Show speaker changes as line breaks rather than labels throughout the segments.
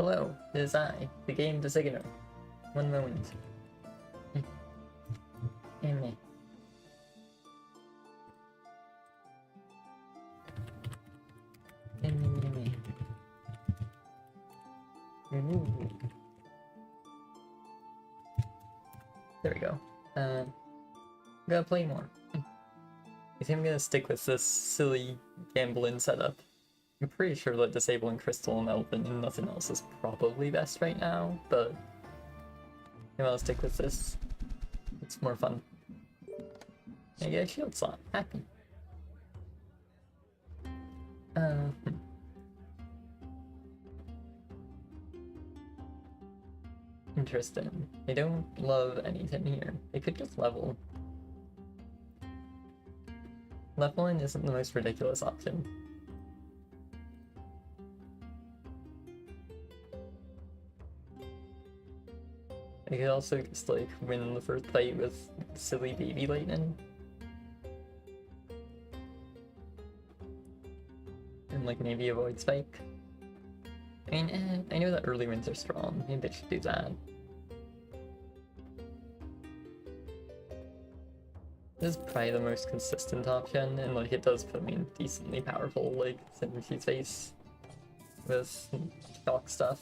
Hello, it is I, the game designer. One moment. Amy. Amy. There we go. I'm gonna play more. I think I'm gonna stick with this silly gambling setup. I'm pretty sure that disabling Crystal and Elven and nothing else is probably best right now, but I'll stick with this. It's more fun. I get a shield slot. Happy. Interesting. I don't love anything here. They could just level. Leveling isn't the most ridiculous option. I could also just like win the first fight with silly baby lightning. And like maybe avoid spike. I mean, I know that early wins are strong. Maybe they should do that. This is probably the most consistent option, and like it does put me in decently powerful like synergy space with shock stuff.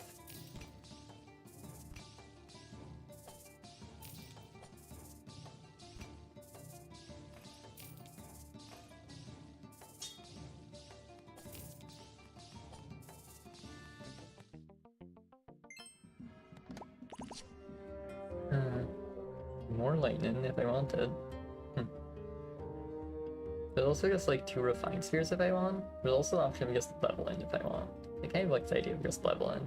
More lightning if I wanted. There's also just like 2 refined spheres if I want. There's also the option of just leveling if I want. I kind of like the idea of just leveling.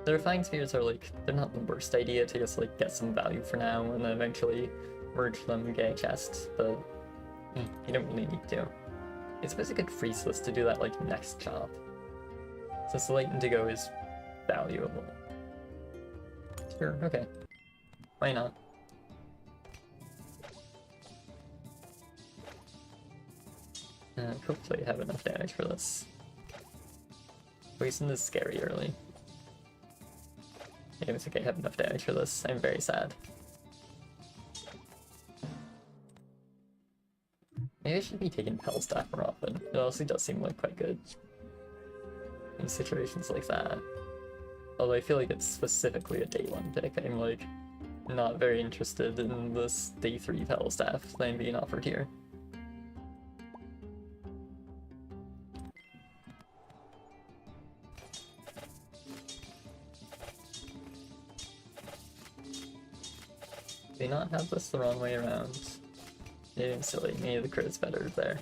The refined spheres are like, they're not the worst idea to just like get some value for now and then eventually merge them and get a chest, but you don't really need to. I suppose I could freeze this to do that like next chop. Since the lightning to go is valuable. Sure, okay. Why not? Hopefully I have enough damage for this. Poison is scary early. I don't think I have enough damage for this. I'm very sad. Maybe I should be taking Pell Staff more often. It honestly does seem like quite good in situations like that. Although I feel like it's specifically a day 1 pick. I'm like not very interested in this day 3 Pell Staff that I'm being offered here. They not have this the wrong way around. Maybe I'm silly. Maybe the crit's better there.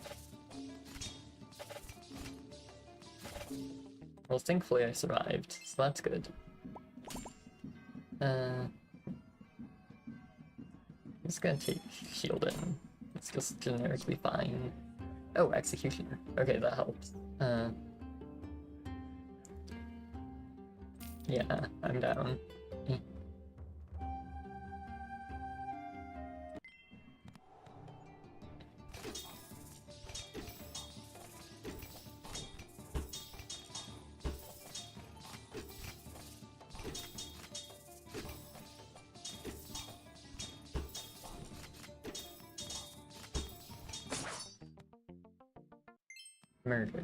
Well, thankfully I survived, so that's good. I'm just gonna take shield in. It's just generically fine. Oh, executioner. Okay, that helps. Yeah, I'm down. Murder.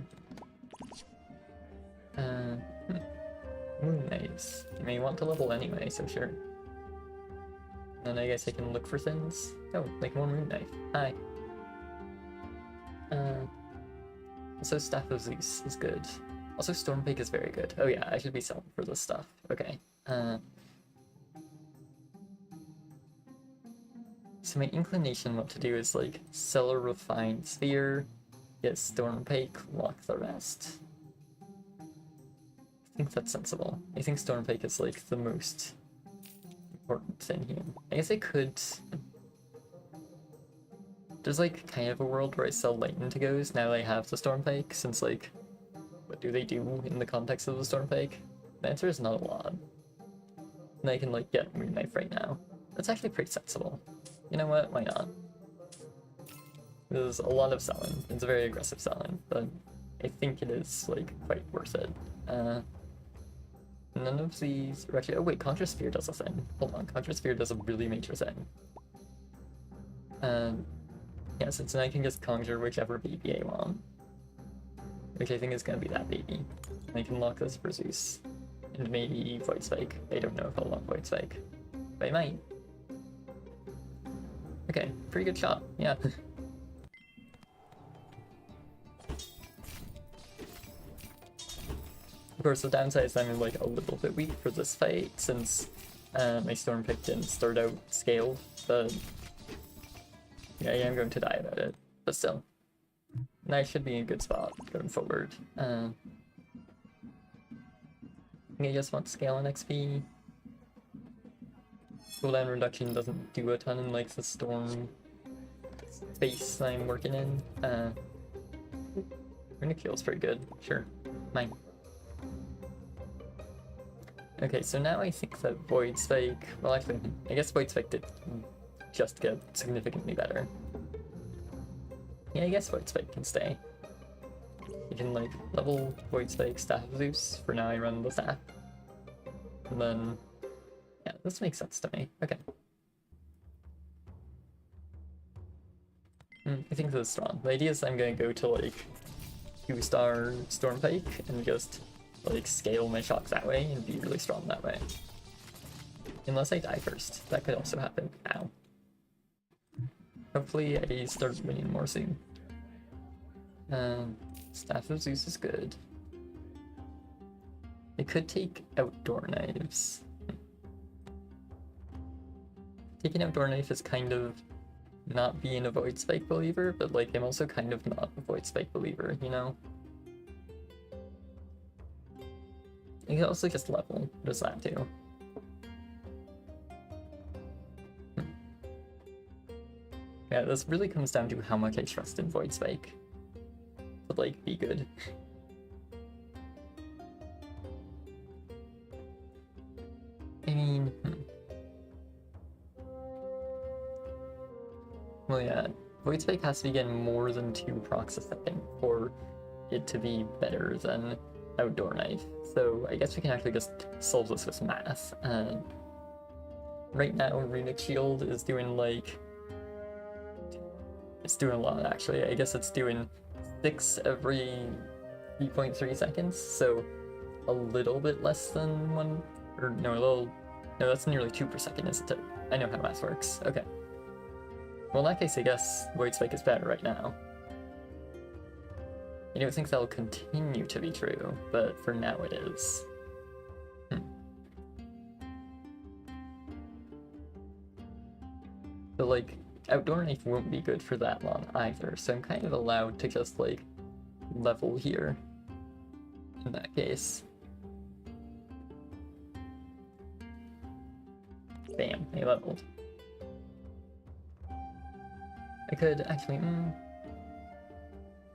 Moon Knives. You may want to level anyway, so sure. Then I guess I can look for things. Oh, like more Moon Knife. Hi. Also Staff of Zeus is good. Also Stormpike is very good. Oh yeah, I should be selling for this stuff. Okay. So my inclination what to do is like sell a refined sphere, get Stormpike, lock the rest. I think that's sensible. I think Stormpike is like the most important thing here. I guess I could... There's like kind of a world where I sell Lightning to Goes now that I have the Stormpike, since like, what do they do in the context of the Stormpike? The answer is not a lot. And I can like get Moon Knife right now. That's actually pretty sensible. You know what? Why not? There's a lot of selling. It's a very aggressive selling, but I think it is like quite worth it. None of these are actually. Oh wait, Conjure Sphere does a thing. Hold on, Conjure Sphere does a really major thing. Yeah, so then I can just conjure whichever baby I want, which I think is gonna be that baby. And I can lock this for Zeus, and maybe Void Spike. I don't know if I'll lock Void Spike, but I might. Okay, pretty good shot. Yeah. Of course, the downside is I'm like a little bit weak for this fight since my Storm Pick didn't start out scaled, but yeah, I am going to die about it. But still, I should be in a good spot going forward. I think I just want scale on XP. Cooldown reduction doesn't do a ton in like the storm space I'm working in. Runic Heal's pretty good, sure. Mine. Okay, so now I think that Void Spike, well actually, I guess Void Spike did just get significantly better. Yeah, I guess Void Spike can stay. You can like level Void Spike, Staff of Zeus, for now I run the staff. And then, yeah, this makes sense to me, okay. I think this is strong. The idea is I'm gonna go to like 2-star Stormpike and just like scale my shocks that way and be really strong that way. Unless I die first. That could also happen. Ow. Hopefully I start winning more soon. Staff of Zeus is good. I could take Outdoor Knives. Taking Outdoor Knife is kind of not being a Void Spike believer, but like I'm also kind of not a Void Spike believer, you know? You can also just level. What does that do? Yeah, this really comes down to how much I trust in Void Spike. But like, be good. I mean, Well, yeah, Void Spike has to be getting more than 2 procs a second for it to be better than Outdoor Knife. So I guess we can actually just solve this with math. Right now, Runic Shield is doing like... It's doing a lot, actually. I guess it's doing 6 every 3.3 seconds, so a little bit less than 1... Or no, a little... No, that's nearly 2 per second, isn't it? I know how math works. Okay. Well, in that case, I guess Void Spike is better right now. I don't think that'll continue to be true, but for now it is. But like, Outdoor Knife won't be good for that long either, so I'm kind of allowed to just like level here in that case. Bam, I leveled. I could actually,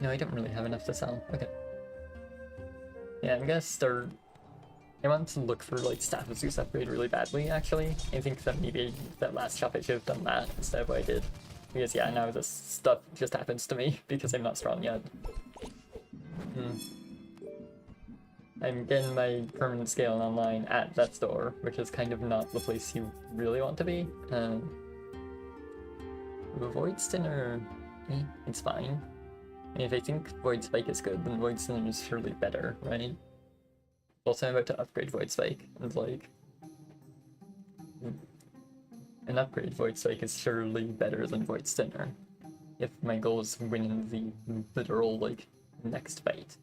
no, I don't really have enough to sell. Okay. Yeah, I'm gonna start... I want to look for like Staff of Zeus upgrade really badly, actually. I think that maybe that last shop I should have done that instead of what I did. Because yeah, now this stuff just happens to me because I'm not strong yet. I'm getting my permanent scale online at that store, which is kind of not the place you really want to be. Void Stinner, it's fine. I mean, if I think Void Spike is good, then Void Stinner is surely better, right? Also, I'm about to upgrade Void Spike, and like... An upgrade Void Spike is surely better than Void Stinner. If my goal is winning the literal, like, next fight.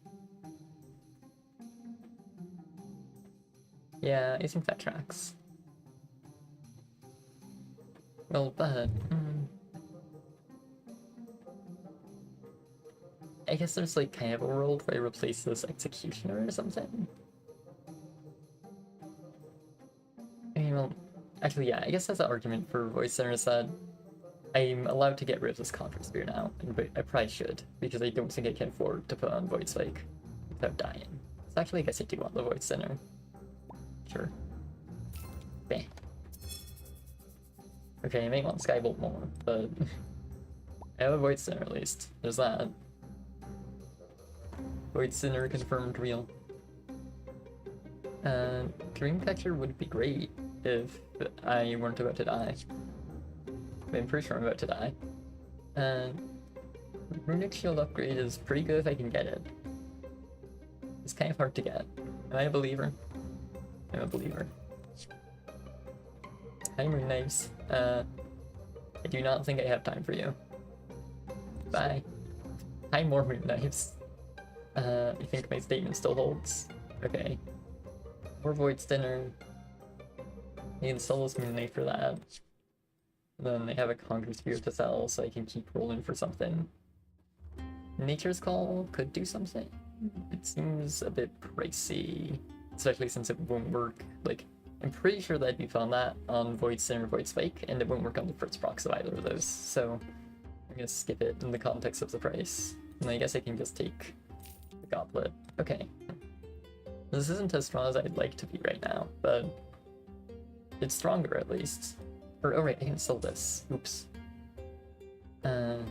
Yeah, I think that tracks. Well, but... I guess there's like kind of a world where I replace this Executioner or something. I mean, well, actually, yeah, I guess that's an argument for Void Center is that I'm allowed to get rid of this Conjure Spear now, and I probably should, because I don't think I can afford to put on Void Spike without dying. So actually, I guess I do want the Void Center. Sure. Bam. Okay, I may want Skybolt more, but I have a Void Center at least. There's that. Void Sinner confirmed real. Dream Catcher would be great if I weren't about to die. I'm pretty sure I'm about to die. Runic Shield upgrade is pretty good if I can get it. It's kind of hard to get. Am I a believer? I'm a believer. Hi, Moon Knives. I do not think I have time for you. Bye. Hi, more Moon Knives. I think my statement still holds. Okay. More Void Stinner. I can sell this Moon Knife for that. And then they have a Conquer Spear to sell, so I can keep rolling for something. Nature's Call could do something. It seems a bit pricey, especially since it won't work. Like, I'm pretty sure that I'd be found that on Void Sin or Void Spike, and it won't work on the first procs of either of those, so I'm gonna skip it in the context of the price. And I guess I can just take the Goblet. Okay. This isn't as strong as I'd like to be right now, but it's stronger at least. Or, oh right, I can sell this. Oops. Yeah,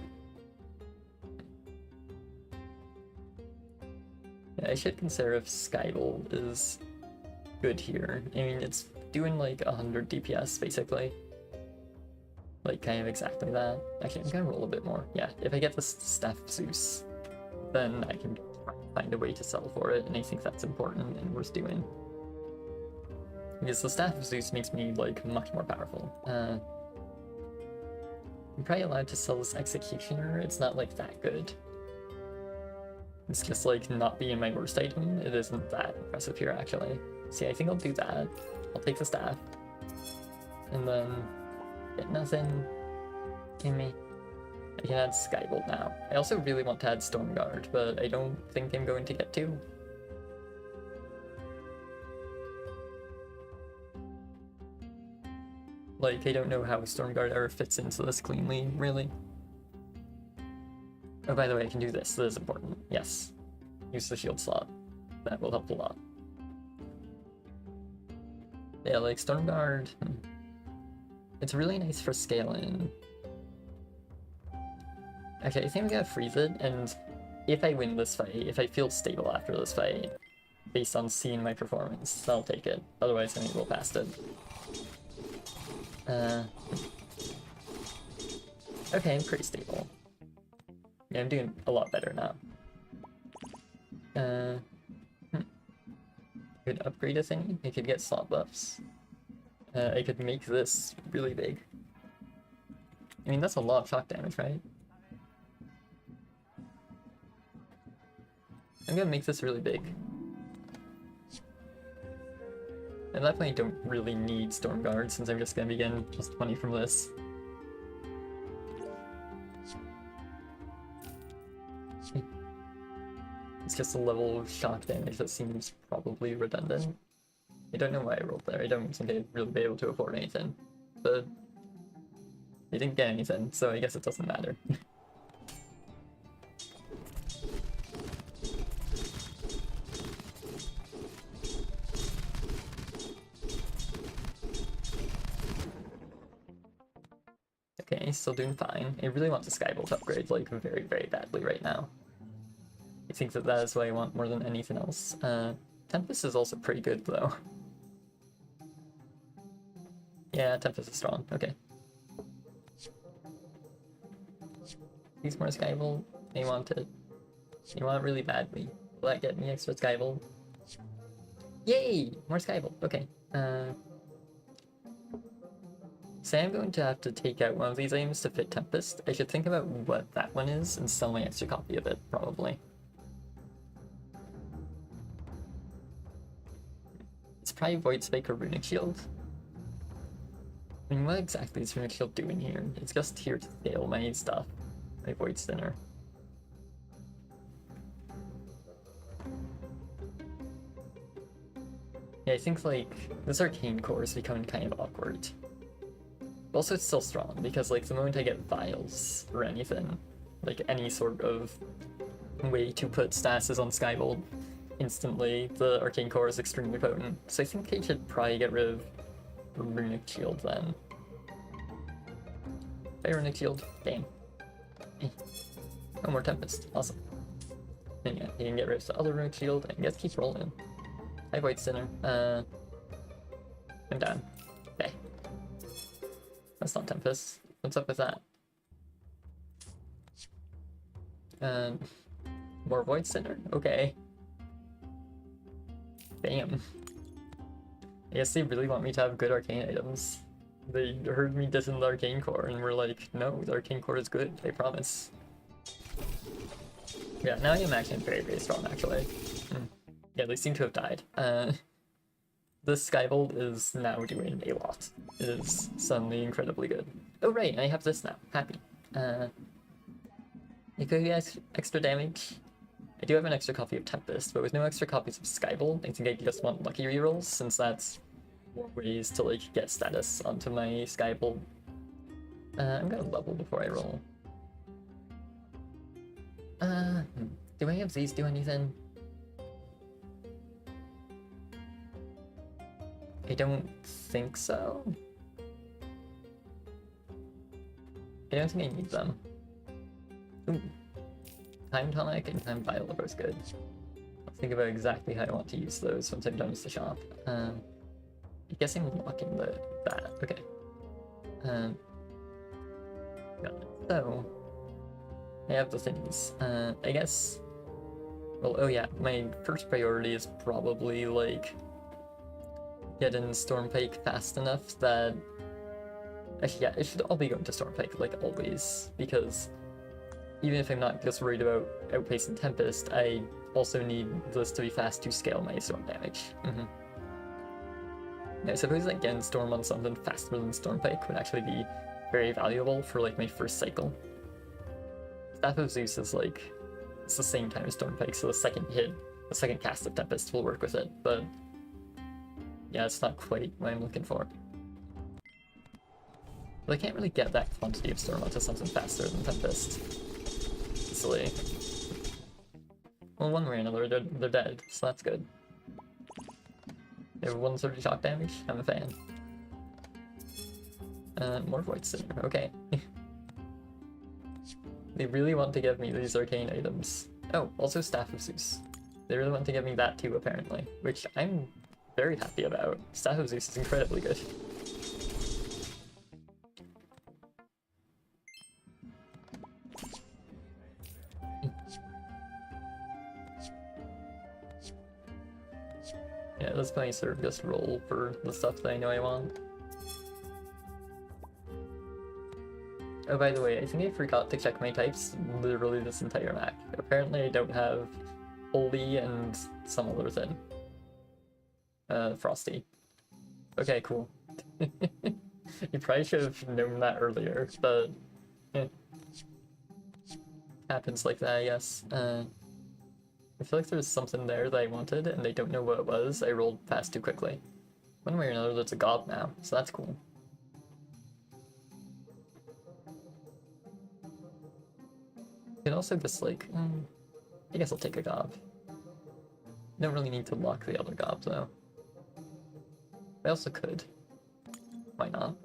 I should consider if Skybolt is good here. I mean, it's doing like 100 DPS basically. Like, kind of exactly that. Actually, I'm gonna roll a bit more. Yeah, if I get the Staff of Zeus, then I can find a way to sell for it, and I think that's important and worth doing. Because the Staff of Zeus makes me, like, much more powerful. I'm probably allowed to sell this Executioner. It's not, like, that good. It's just, like, not being my worst item. It isn't that impressive here, actually. See, I think I'll do that. I'll take the Staff. And then get nothing in me. I can add Skybolt now. I also really want to add Stormguard, but I don't think I'm going to get to. Like, I don't know how Stormguard ever fits into this cleanly, really. Oh, by the way, I can do this. This is important. Yes. Use the shield slot. That will help a lot. Yeah, like, Stormguard... It's really nice for scaling. Okay, I think we gotta freeze it, and if I win this fight, if I feel stable after this fight, based on seeing my performance, I'll take it. Otherwise, I'm gonna go past it. Okay, I'm pretty stable. Yeah, I'm doing a lot better now. Could upgrade a thing. I could get slot buffs. I could make this really big. I mean, that's a lot of shock damage, right? I'm gonna make this really big. At that point, I don't really need Stormguard since I'm just gonna be getting plus 20 from this. It's just a level of shock damage that seems probably redundant. I don't know why I rolled there. I don't think I'd really be able to afford anything. But I didn't get anything, so I guess it doesn't matter. Okay, still doing fine. I really want the Skybolt upgrade, like, very, very badly right now. I think that is what I want more than anything else. Tempest is also pretty good, though. Yeah, Tempest is strong. Okay. Use more Skybolt. They want it. They want it really badly. Will that get me extra Skybolt? Yay! More Skybolt. Okay. So I'm going to have to take out one of these items to fit Tempest. I should think about what that one is and sell my extra copy of it, probably. It's probably Void Spike or Runic Shield. I mean, what exactly is Runic Shield doing here? It's just here to scale my stuff. My Void Stinner. Yeah, I think, like, this Arcane Core is becoming kind of awkward. But also, it's still strong, because, like, the moment I get Vials or anything, like, any sort of way to put statuses on Skybolt, instantly the Arcane Core is extremely potent. So I think I should probably get rid of Runic Shield then. Runic Shield. Damn. No more Tempest. Awesome. And yeah, he can get rid of the other rogue shield and just keep rolling. Hi, Void Sinner. I'm down. Okay. That's not Tempest. What's up with that? More Void Sinner? Okay. Damn. I guess they really want me to have good arcane items. They heard me dissing the arcane core and were like, no, the arcane core is good, I promise. Yeah, now I am actually very, very strong, actually. Yeah, they seem to have died. This Skybolt is now doing a lot. It is suddenly incredibly good. Oh right, I have this now. Happy. It could be extra damage. I do have an extra copy of Tempest, but with no extra copies of Skybolt, I think I just want lucky rerolls, since that's more ways to like get status onto my Skybolt. I'm gonna level before I roll. Do any of these do anything? I don't think so. I don't think I need them. Ooh. Time Tonic and Time Vial are both good. I'll think about exactly how I want to use those once I'm done with the shop. I guess I'm unlocking that. Okay. Got it. So, I have the things. I guess... Well, oh yeah, my first priority is probably, like, getting Stormpike fast enough that... Actually, yeah, it should all be going to Stormpike, like, always, because even if I'm not just worried about outpacing Tempest, I also need this to be fast to scale my Storm damage. Yeah, I suppose, like, getting Storm on something faster than Stormpike would actually be very valuable for, like, my first cycle. Staff of Zeus is, like, it's the same time as Stormpike, so the second cast of Tempest will work with it, but yeah, it's not quite what I'm looking for. But I can't really get that quantity of Storm onto something faster than Tempest. Easily. Well, one way or another, they're dead, so that's good. They have 130 shock damage, I'm a fan. More Void Sinner, okay. They really want to give me these arcane items. Oh, also Staff of Zeus. They really want to give me that too, apparently, which I'm very happy about. Staff of Zeus is incredibly good. Yeah, let's probably sort of just roll for the stuff that I know I want. Oh, by the way, I think I forgot to check my types literally this entire map. Apparently I don't have Holy and some other thing. Frosty. Okay, cool. You probably should have known that earlier, but... eh. Happens like that, I guess. I feel like there's something there that I wanted, and they don't know what it was. I rolled past too quickly. One way or another, there's a gob now, so that's cool. You can also just, like, I guess I'll take a gob. Don't really need to lock the other gob, though. I also could. Why not?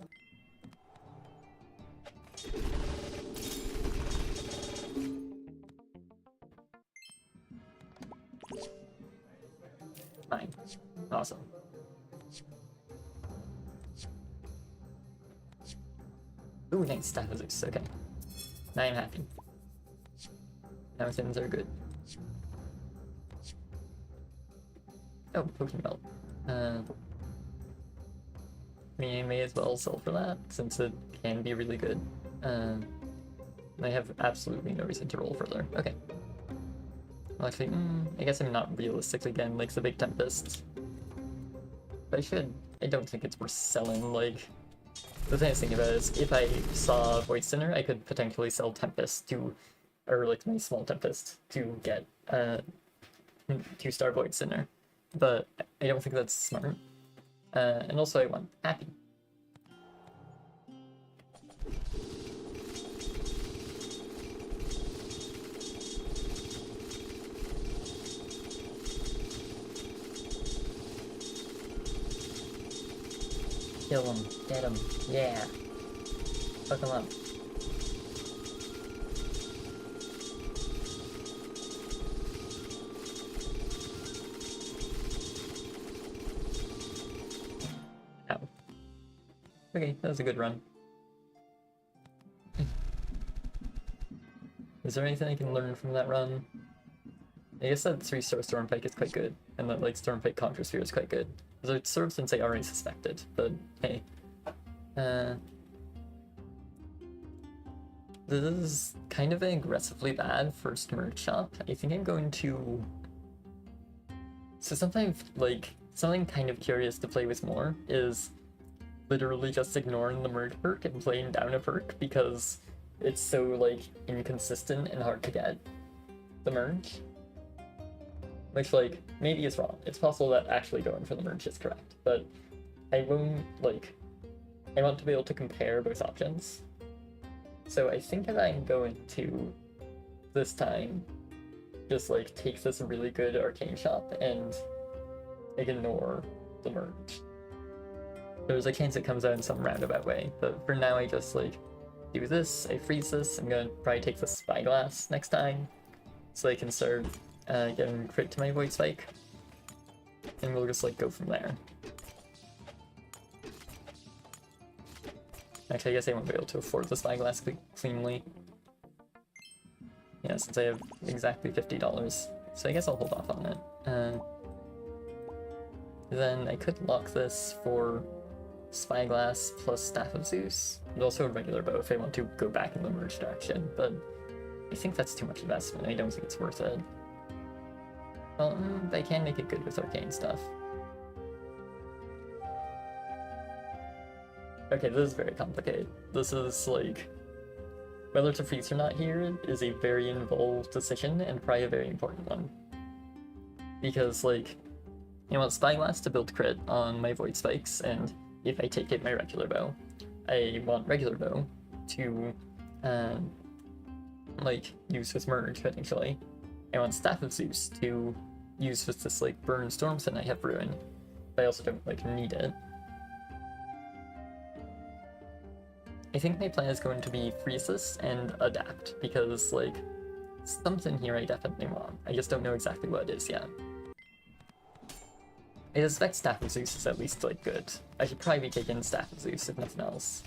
Fine. Awesome. Ooh, nice Staff of Zeus, okay. Now I'm happy. Now things are good. Oh, Potion Belt. I mean, I may as well sell for that, since it can be really good. I have absolutely no reason to roll further. Okay. Well, actually, I guess I'm not realistically getting, like, the big Tempest. But I should. I don't think it's worth selling, like... The thing I was thinking about is, if I saw Void Sinner, I could potentially sell Tempest to... Or, like, my small Tempest to get, 2-star Void Sinner. But I don't think that's smart. And also I want Happy. Kill him. Get him. Yeah. Fuck him up. Okay, that was a good run. Is there anything I can learn from that run? I guess that 3-star Stormpike is quite good, and that like Stormpike Contra Sphere is quite good. Those are sort of things I already suspected, but hey. This is kind of an aggressively bad first merge shop. I think I'm going to... So something kind of curious to play with more is literally just ignoring the merge perk and playing down a perk because it's so like inconsistent and hard to get the merge. Which like maybe is wrong. It's possible that actually going for the merge is correct, but I won't I want to be able to compare both options. So I think that I'm going to this time just like take this really good arcane shop and ignore the merge. There's a chance it comes out in some roundabout way, but for now I just like do this, I freeze this, I'm gonna probably take the Spyglass next time so I can start getting crit to my Void Spike, and we'll just like go from there. Actually, I guess I won't be able to afford the Spyglass cleanly. Yeah, since I have exactly $50, so I guess I'll hold off on it. Then I could lock this for Spyglass plus Staff of Zeus, and also a regular bow if I want to go back in the merge direction, but I think that's too much investment. I don't think it's worth it. Well, they can make it good with arcane stuff. Okay, this is very complicated. This is like, whether to freeze or not here is a very involved decision and probably a very important one. Because like, I want Spyglass to build crit on my Void Spikes, and if I take it my regular bow, I want regular bow to like use with merge potentially. I want Staff of Zeus to use with this like burn Stormson I have ruined, but I also don't like need it. I think my plan is going to be freeze this and adapt, because like something here I definitely want. I just don't know exactly what it is yet. I suspect Staff of Zeus is at least like good. I should probably be taking Staff of Zeus if nothing else.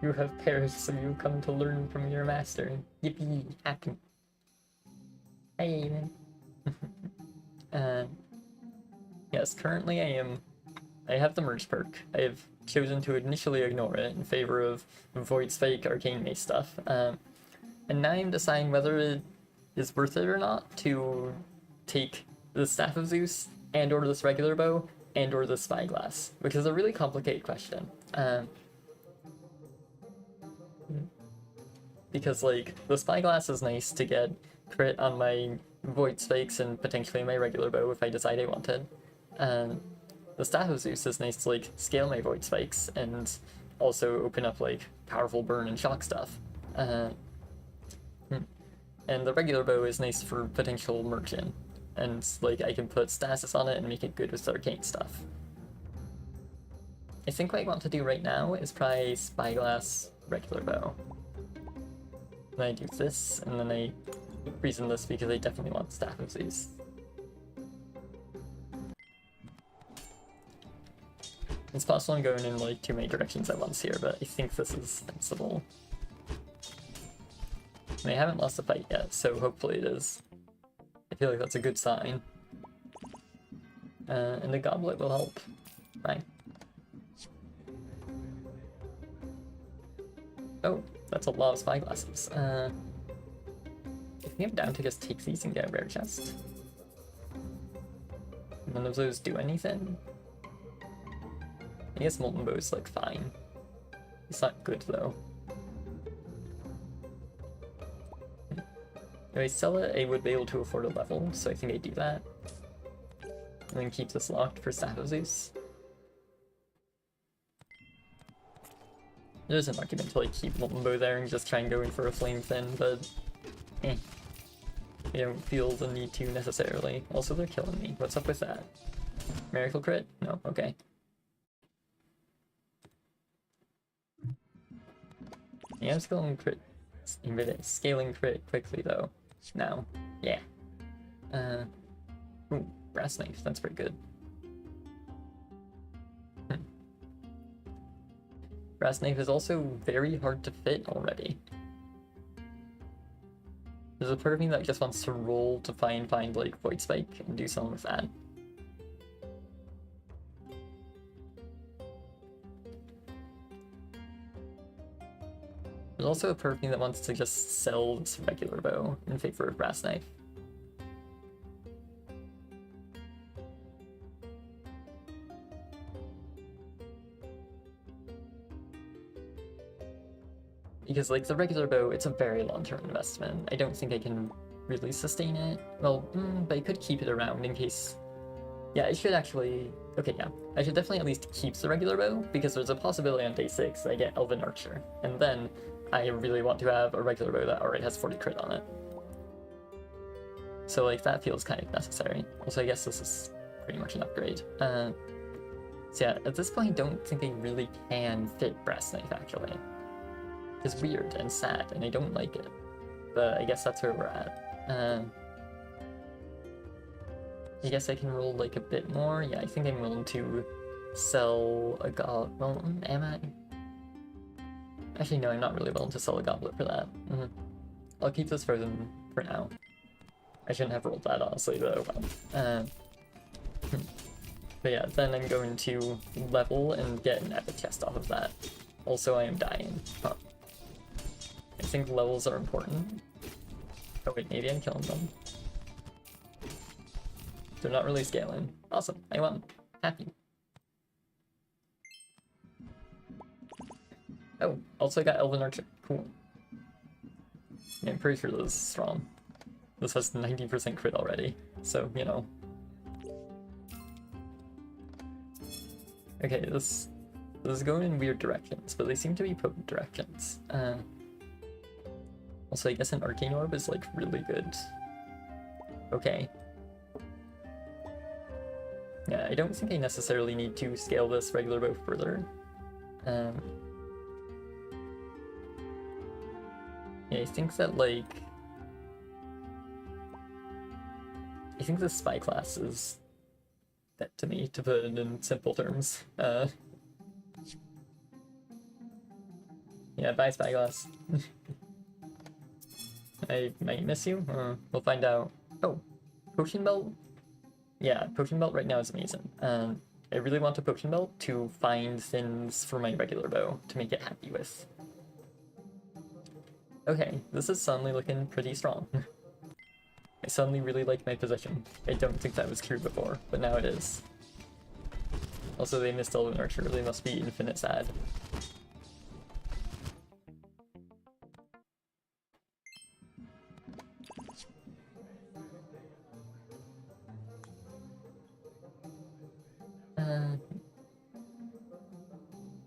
You have perished, so you come to learn from your master. Yippee! Happy. Hey, man. Yes, currently I have the merge perk. I have chosen to initially ignore it in favor of Void Spike Arcane Mace stuff. And now I'm deciding whether it is worth it or not to take the Staff of Zeus and or this regular bow and or the Spyglass, which is a really complicated question. Because like the Spyglass is nice to get crit on my Void Spikes and potentially my regular bow if I decide I want it. The Staff of Zeus is nice to like scale my Void Spikes and also open up like powerful burn and shock stuff. And the regular bow is nice for potential merchant, and like I can put stasis on it and make it good with arcane stuff. I think what I want to do right now is probably Spyglass regular bow. Then I do this, and then I reason this because I definitely want Staff of Zeus. It's possible I'm going in like too many directions at once here, but I think this is sensible. And I haven't lost a fight yet, so hopefully it is. I feel like that's a good sign. And the goblet will help. Right. Oh, that's a lot of Spyglasses. I think I'm down to just take these and get a rare chest. None of those do anything. I guess Molten Bow is like fine. It's not good though. If I sell it, I would be able to afford a level, so I think I do that. And then keep this locked for Staff of Zeus. There's an argument to like keep Molten Bow there and just try and go in for a Flame Fin, but I don't feel the need to necessarily. Also, they're killing me. What's up with that? Miracle crit? No? Okay. Yeah, I'm still on crit. Scaling quickly though. Now, yeah. Ooh, brass knife. That's pretty good. Brass knife is also very hard to fit already. There's a part of me that just wants to roll to find like Void Spike and do something with that. There's also a part of me that wants to just sell this regular bow in favor of brass knife. Because, like, the regular bow, it's a very long-term investment. I don't think I can really sustain it. Well, but I could keep it around in case... Yeah, I should actually... Okay, yeah. I should definitely at least keep the regular bow, because there's a possibility on day 6 I get Elven Archer. And then I really want to have a regular bow that already has 40 crit on it. So, like, that feels kind of necessary. Also, I guess this is pretty much an upgrade. So yeah, at this point, I don't think I really can fit Brass Knife, actually. It's weird and sad, and I don't like it. But I guess that's where we're at. I guess I can roll like a bit more. Yeah, I think I'm willing to sell a goblet. Well, am I? Actually, no, I'm not really willing to sell a goblet for that. I'll keep this frozen for now. I shouldn't have rolled that, honestly, but oh well. But yeah, then I'm going to level and get an epic chest off of that. Also, I am dying. Huh. I think levels are important. Oh wait, maybe I'm killing them. They're not really scaling. Awesome, I won. Happy. Oh, also got Elven Archer. Cool. Yeah, I'm pretty sure this is strong. This has 90% crit already, so, you know. Okay, this is going in weird directions, but they seem to be potent directions. Also, I guess an Arcane Orb is, like, really good. Okay. Yeah, I don't think I necessarily need to scale this regular bow further. Yeah, I think that, like... I think the Spy class is dead to me, to put it in simple terms. Yeah, bye Spyglass. I might miss you. We'll find out. Oh, Potion Belt? Yeah, Potion Belt right now is amazing. I really want a Potion Belt to find things for my regular bow to make it happy with. Okay, this is suddenly looking pretty strong. I suddenly really like my position. I don't think that was true before, but now it is. Also, they missed Elven Archer. They must be infinite sad.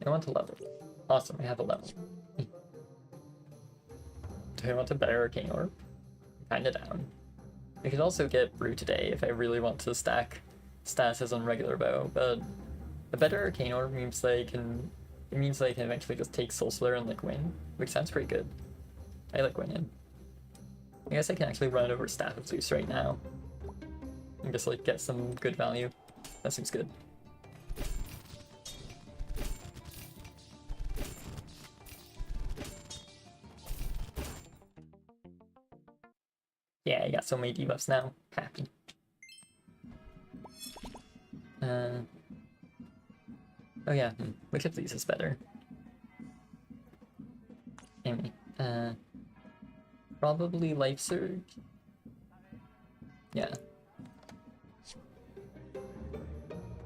I want to level. Awesome, I have a level. Do I want a better Arcane Orb? I'm kinda down. I could also get Brew today if I really want to stack statuses on regular bow, but a better Arcane Orb means that I can eventually just take Soul Slayer and like win, which sounds pretty good. I like winning. I guess I can actually run over Staff of Zeus right now and just like get some good value. That seems good. Yeah, I got so many debuffs now. Happy. Oh yeah, which of these is better? Anyway, probably Life Surge. Yeah.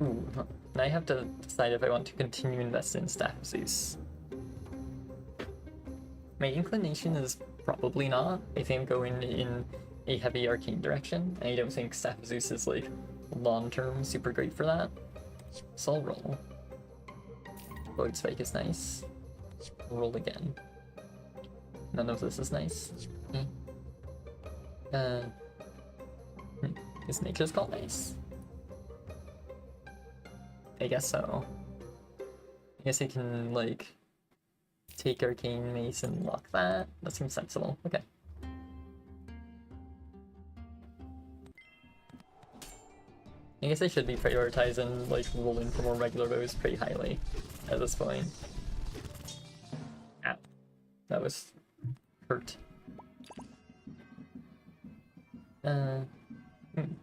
Ooh, now I have to decide if I want to continue investing in Staff of Zeus. My inclination is probably not. I think I'm going in a heavy arcane direction, and I don't think Staff of Zeus is like long-term super great for that. So I'll roll. Void Spike is nice. Roll again. None of this is nice. Is Nature's Call nice? I guess so. I guess I can like take Arcane Mace and lock that. That seems sensible. Okay. I guess I should be prioritizing, like, rolling for more regular bows pretty highly at this point. Ow. That was hurt.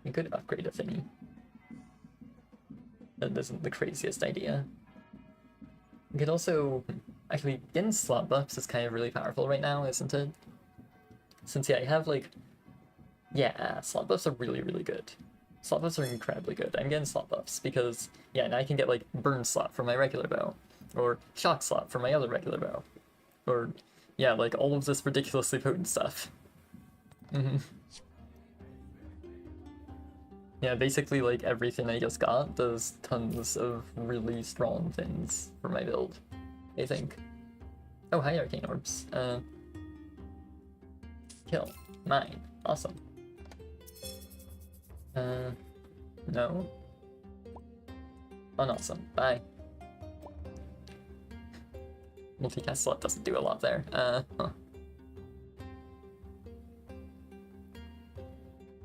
We could upgrade a Finny. That isn't the craziest idea. We could also... Actually, getting slot buffs is kind of really powerful right now, isn't it? Since, yeah, I have, like... Yeah, slot buffs are really, really good. Slot buffs are incredibly good. I'm getting slot buffs because, yeah, now I can get, like, burn slot for my regular bow. Or shock slot for my other regular bow. Or, yeah, like, all of this ridiculously potent stuff. Yeah, basically, like, everything I just got does tons of really strong things for my build, I think. Oh, hi, Arcane Orbs. Kill. Mine. Awesome. No. Unawesome. Bye. Multicast slot doesn't do a lot there. Huh. Oh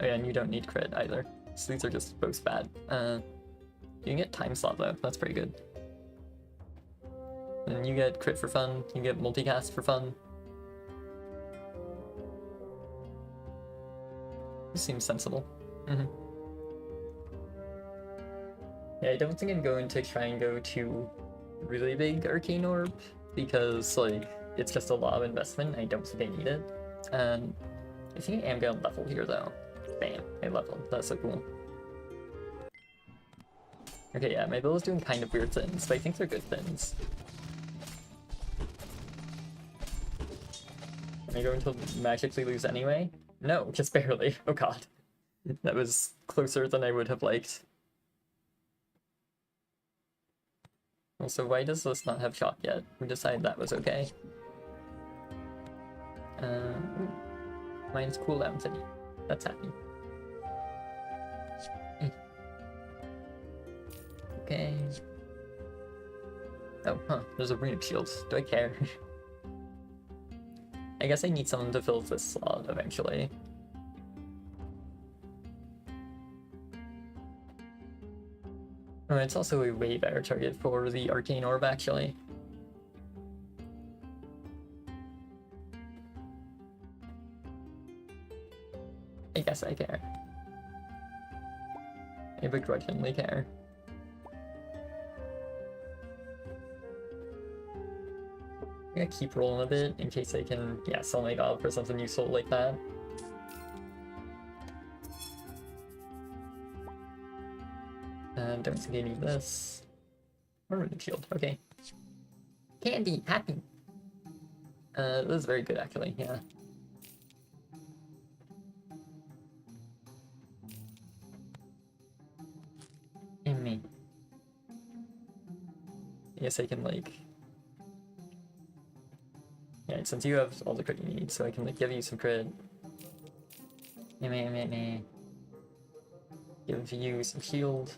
yeah, and you don't need crit either. So these are just both bad. You can get time slot though, that's pretty good. And you get crit for fun, you get multicast for fun. This seems sensible. Yeah, I don't think I'm going to try and go to really big Arcane Orb, because, like, it's just a lot of investment. I don't think I need it. I think I am gonna level here, though. Bam, I leveled. That's so cool. Okay, yeah, my build is doing kind of weird things, but I think they're good things. Am I going to magically lose anyway? No, just barely. Oh god. That was closer than I would have liked. Also, why does this not have shock yet? We decided that was okay. Mine's cooldown city. That's happy. Okay. Oh, huh. There's a runic shield. Do I care? I guess I need someone to fill this slot eventually. Oh, it's also a way better target for the Arcane Orb, actually. I guess I care. I begrudgingly care. I'm gonna keep rolling a bit in case I can, yeah, sell my gob for something useful like that. Don't think I need this. Or runic shield, okay. Candy, happy. This is very good actually, yeah. And me. I guess I can like... Yeah, since you have all the crit you need, so I can like give you some crit. Give you some shield.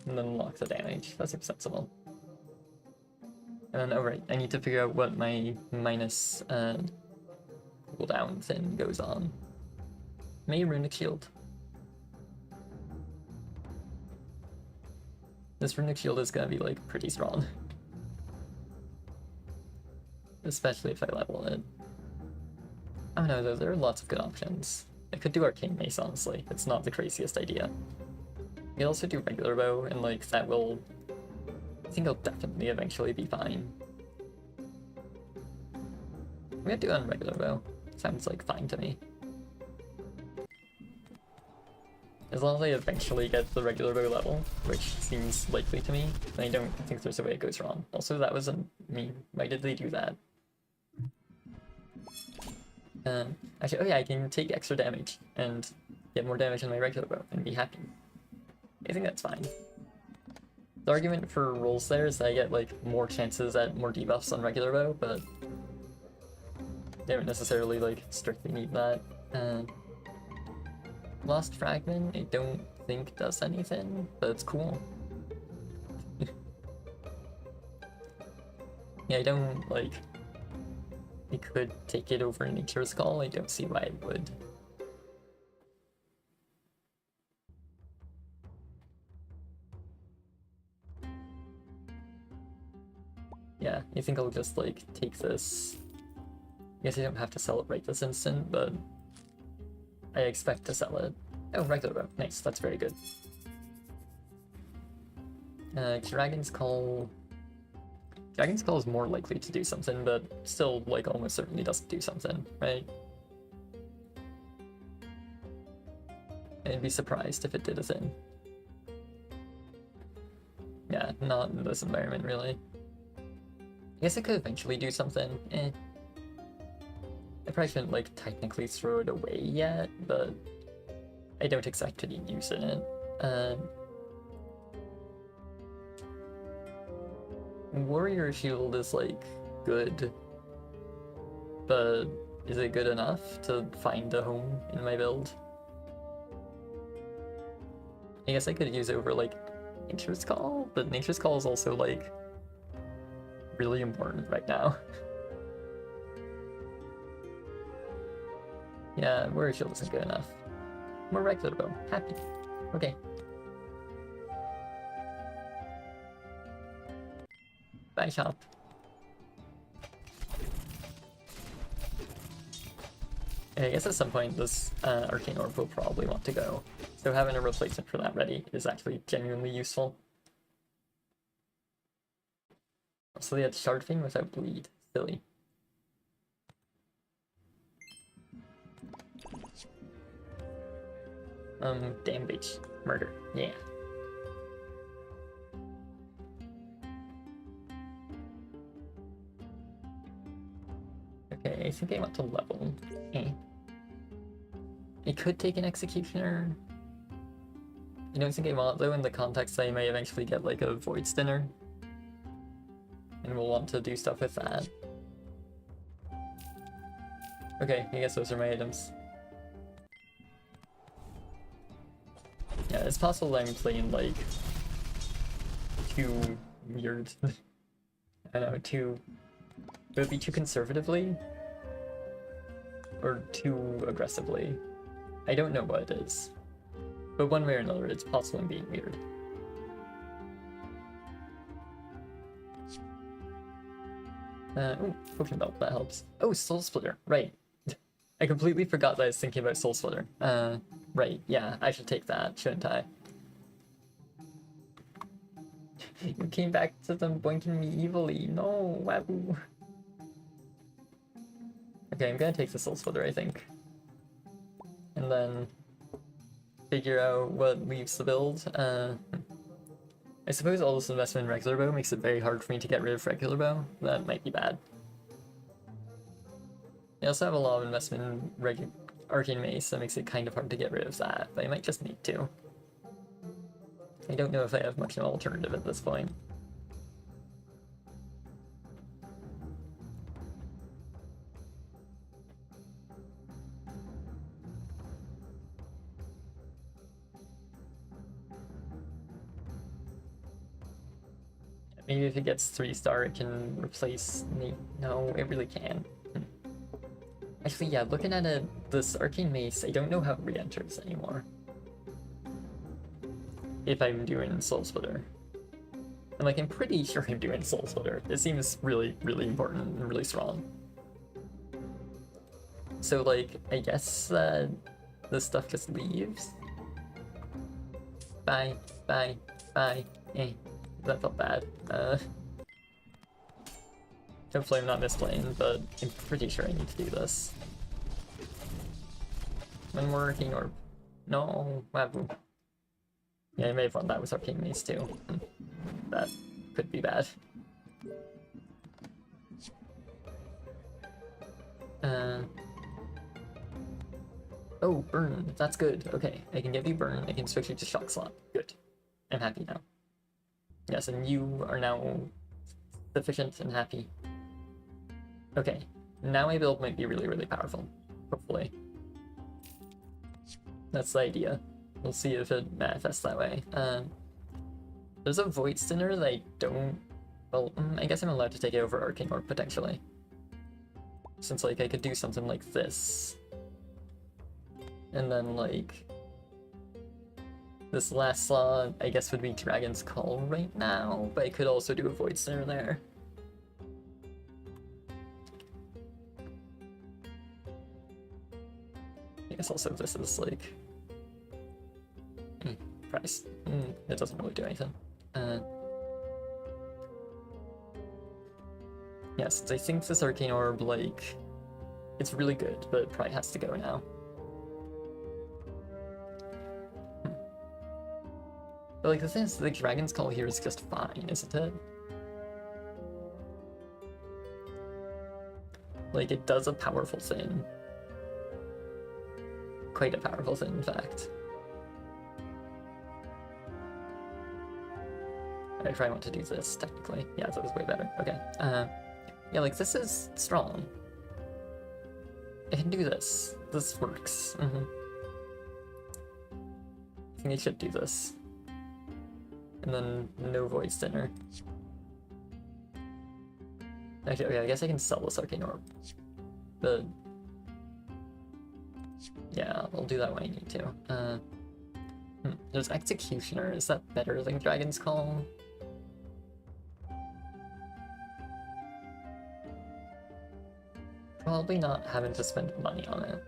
And then lock the damage. That seems sensible. And then, oh right, I need to figure out what my minus cooldown thing goes on. May runic shield. This runic shield is gonna be like pretty strong. Especially if I level it. I don't know though, there are lots of good options. I could do Arcane Mace, honestly. It's not the craziest idea. I could also do regular bow, and like that will... I think it'll definitely eventually be fine. I'm gonna do on regular bow. Sounds like fine to me. As long as I eventually get the regular bow level, which seems likely to me, then I don't think there's a way it goes wrong. Also, that wasn't me. Why did they do that? Actually, oh yeah, I can take extra damage and get more damage on my regular bow and be happy. I think that's fine. The argument for rolls there is that I get like more chances at more debuffs on regular bow, but they don't necessarily like strictly need that. Lost Fragment, I don't think does anything, but it's cool. Yeah, I don't, like... We could take it over Nature's Call, I don't see why it would. Yeah, I think I'll just, like, take this. I guess I don't have to sell it right this instant, but I expect to sell it. Oh, regular bow. Nice, that's very good. Dragon's Call... Dragon's Call is more likely to do something, but still, like, almost certainly doesn't do something, right? I'd be surprised if it did a thing. Yeah, not in this environment, really. I guess it could eventually do something. I probably shouldn't, like, technically throw it away yet, but I don't expect to be using it. Warrior Shield is, like, good, but is it good enough to find a home in my build? I guess I could use it over, like, Nature's Call, but Nature's Call is also, like, really important right now. Yeah, Warrior Shield isn't good enough. More regular bow. Happy. Okay. Bye, shop. And I guess at some point this Arcane Orb will probably want to go, so having a replacement for that ready is actually genuinely useful. So they had Shard Thing without Bleed. Silly. Damn bitch. Murder. Yeah. Okay, I think I want to level. I could take an Executioner. I don't think I want, though, in the context that I may eventually get, like, a Void Stinner. And we'll want to do stuff with that. Okay, I guess those are my items. Yeah, it's possible that I'm playing, like, too weird. I don't know, too... Would it be too conservatively? Or too aggressively? I don't know what it is. But one way or another, it's possible I'm being weird. Oh, Potion Belt, that helps. Oh, Soul Splitter, right. I completely forgot that I was thinking about Soul Splitter. Right, yeah, I should take that, shouldn't I? You came back to them boinking me evilly. No, waboo. Okay, I'm gonna take the Soul Splitter, I think. And then figure out what leaves the build. I suppose all this investment in regular bow makes it very hard for me to get rid of regular bow. That might be bad. I also have a lot of investment in Arcane Mace, so that makes it kind of hard to get rid of that, but I might just need to. I don't know if I have much of an alternative at this point. Maybe if it gets 3-star, it can replace me. No, it really can. Actually, yeah, looking at it, this Arcane Mace, I don't know how it re-enters anymore. If I'm doing Soul Splitter. And, like, I'm pretty sure I'm doing Soul Splitter. It seems really, really important and really strong. So, like, I guess this stuff just leaves. Bye, bye, bye, that felt bad. Hopefully I'm not misplaying, but I'm pretty sure I need to do this. One more Arcane Orb. No, waboo. Yeah, I may have won that with Arcane Mace too. That could be bad. Oh, burn. That's good. Okay, I can give you burn. I can switch you to Shock Slot. Good. I'm happy now. Yes, and you are now sufficient and happy. Okay, now my build might be really, really powerful. Hopefully. That's the idea. We'll see if it manifests that way. There's a Void Stinner that I don't Well, I guess I'm allowed to take it over Arcane Orb, potentially. Since, like, I could do something like this. And then, like... This last slot, I guess, would be Dragon's Call right now, but I could also do a Void Snare there. I guess also this is, like... price. It doesn't really do anything. Yeah, since I think this Arcane Orb, like... It's really good, but it probably has to go now. But like the thing is, the Dragon's Call here is just fine, isn't it? Like, it does a powerful thing. Quite a powerful thing, in fact. I probably want to do this, technically. Yeah, that was way better. Okay. Yeah, like, this is strong. I can do this. This works. I think I should do this. And then no Void Sinner. Actually, okay, I guess I can sell this Arcane Orb. But... yeah, I'll do that when I need to. There's Executioner. Is that better than Dragon's Call? Probably not having to spend money on it.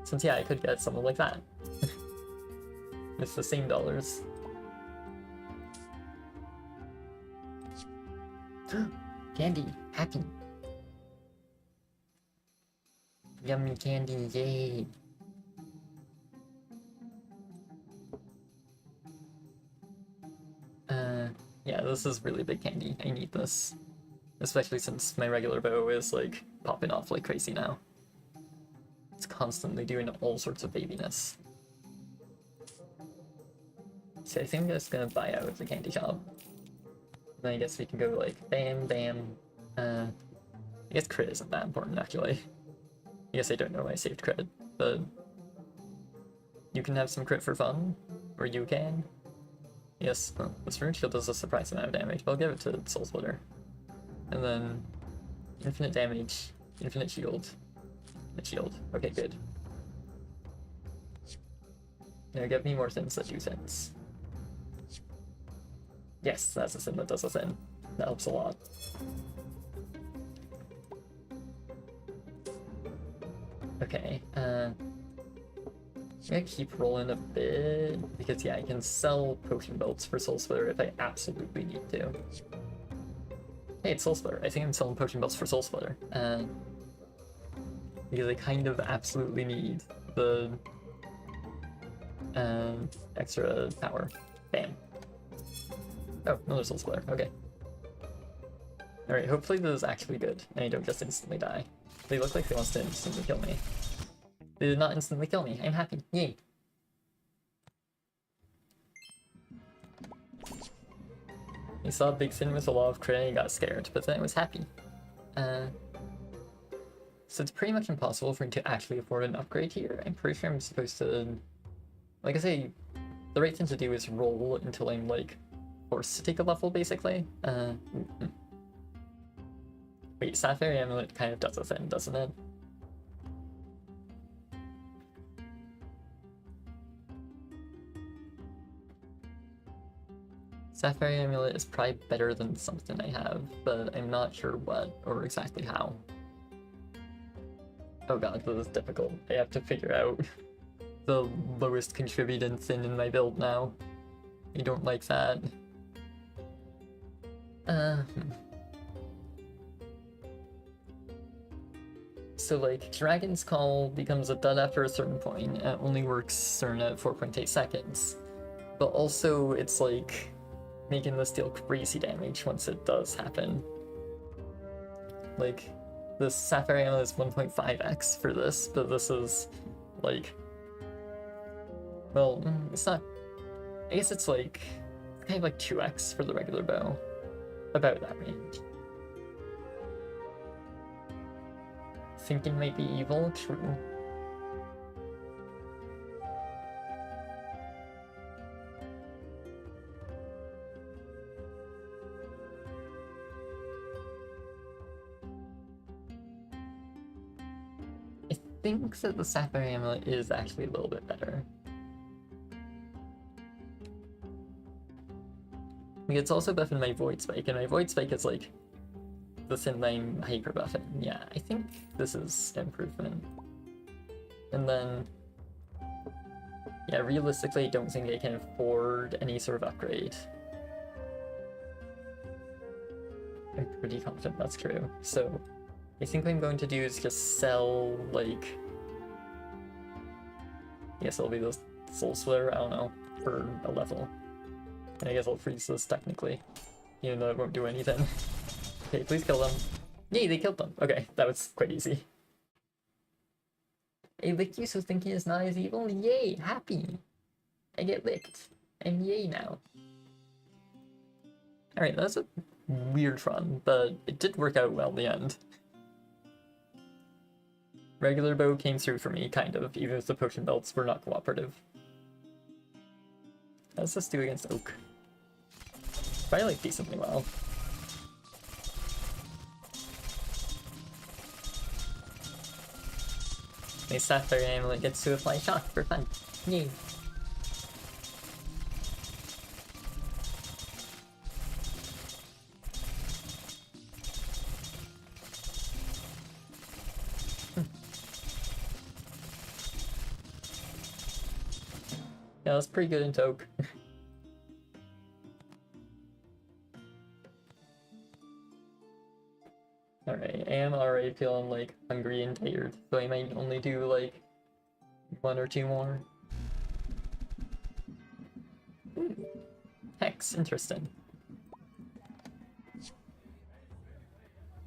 Since, yeah, I could get something like that. It's the same dollars. Candy! Happy! Yummy candy, yay! Yeah, this is really big candy. I need this. Especially since my regular bow is, like, popping off like crazy now. It's constantly doing all sorts of babiness. So I think I'm just gonna buy out of the candy shop. Then I guess we can go, like, bam, bam. I guess crit isn't that important, actually. I guess I don't know why I saved crit, but... You can have some crit for fun, or you can. Yes, well, this rune shield does a surprise amount of damage, but I'll give it to Soul Splitter. And then infinite damage, infinite shield, infinite shield. Okay, good. Now get me more things that do things. Yes, that's a sin that does a thing. That helps a lot. Okay, I'm gonna keep rolling a bit, because yeah, I can sell potion belts for Soul Splitter if I absolutely need to. Hey, it's Soul Splitter. I think I'm selling potion belts for Soul Splitter. Because I kind of absolutely need the extra power. Bam. Oh, another Soul Splitter. Okay. Alright, hopefully this is actually good, and I don't just instantly die. They look like they want to instantly kill me. They did not instantly kill me. I'm happy. Yay. I saw a big fin with a lot of crit and I got scared, but then I was happy. So it's pretty much impossible for me to actually afford an upgrade here. I'm pretty sure I'm supposed to... Like I say, the right thing to do is roll until I'm, like, forced to take a level, basically. Wait, Sapphire Amulet kind of does a thing, doesn't it? Sapphire Amulet is probably better than something I have, but I'm not sure what or exactly how. Oh god, this is difficult. I have to figure out the lowest contributing thing in my build now. I don't like that. So like, Dragon's Call becomes a dud after a certain point, and it only works certain at 4.8 seconds. But also, it's like, making this deal crazy damage once it does happen. Like, the Sapphire Amulet is 1.5x for this, but this is, like... Well, it's not... I guess it's like, kind of like 2x for the regular bow. About that range. Thinking might be evil, true. think that the Sapphire Amulet is actually a little bit better. It's also buffing my Void Spike, and my Void Spike is like the thing I'm hyper buffing. Yeah, I think this is improvement. And then, yeah, realistically, I don't think I can afford any sort of upgrade. I'm pretty confident that's true. So, I think what I'm going to do is just sell, like, I guess it'll be the Soul Splitter, I don't know, for a level. And I guess I'll freeze this technically, even though it won't do anything. Okay, please kill them. Yay, they killed them. Okay, that was quite easy. I licked you, so thinking is not as evil. Yay, happy. I get licked. And yay now. Alright, that was a weird run, but it did work out well in the end. Regular bow came through for me, kind of, even if the potion belts were not cooperative. How does this do against Oak? Probably like decently well. My Sapphire Amulet gets to apply shock for fun. Yay. Yeah, that's pretty good into Oak. Alright, I am already feeling like hungry and tired, so I might only do like 1 or 2 more. Hex, interesting.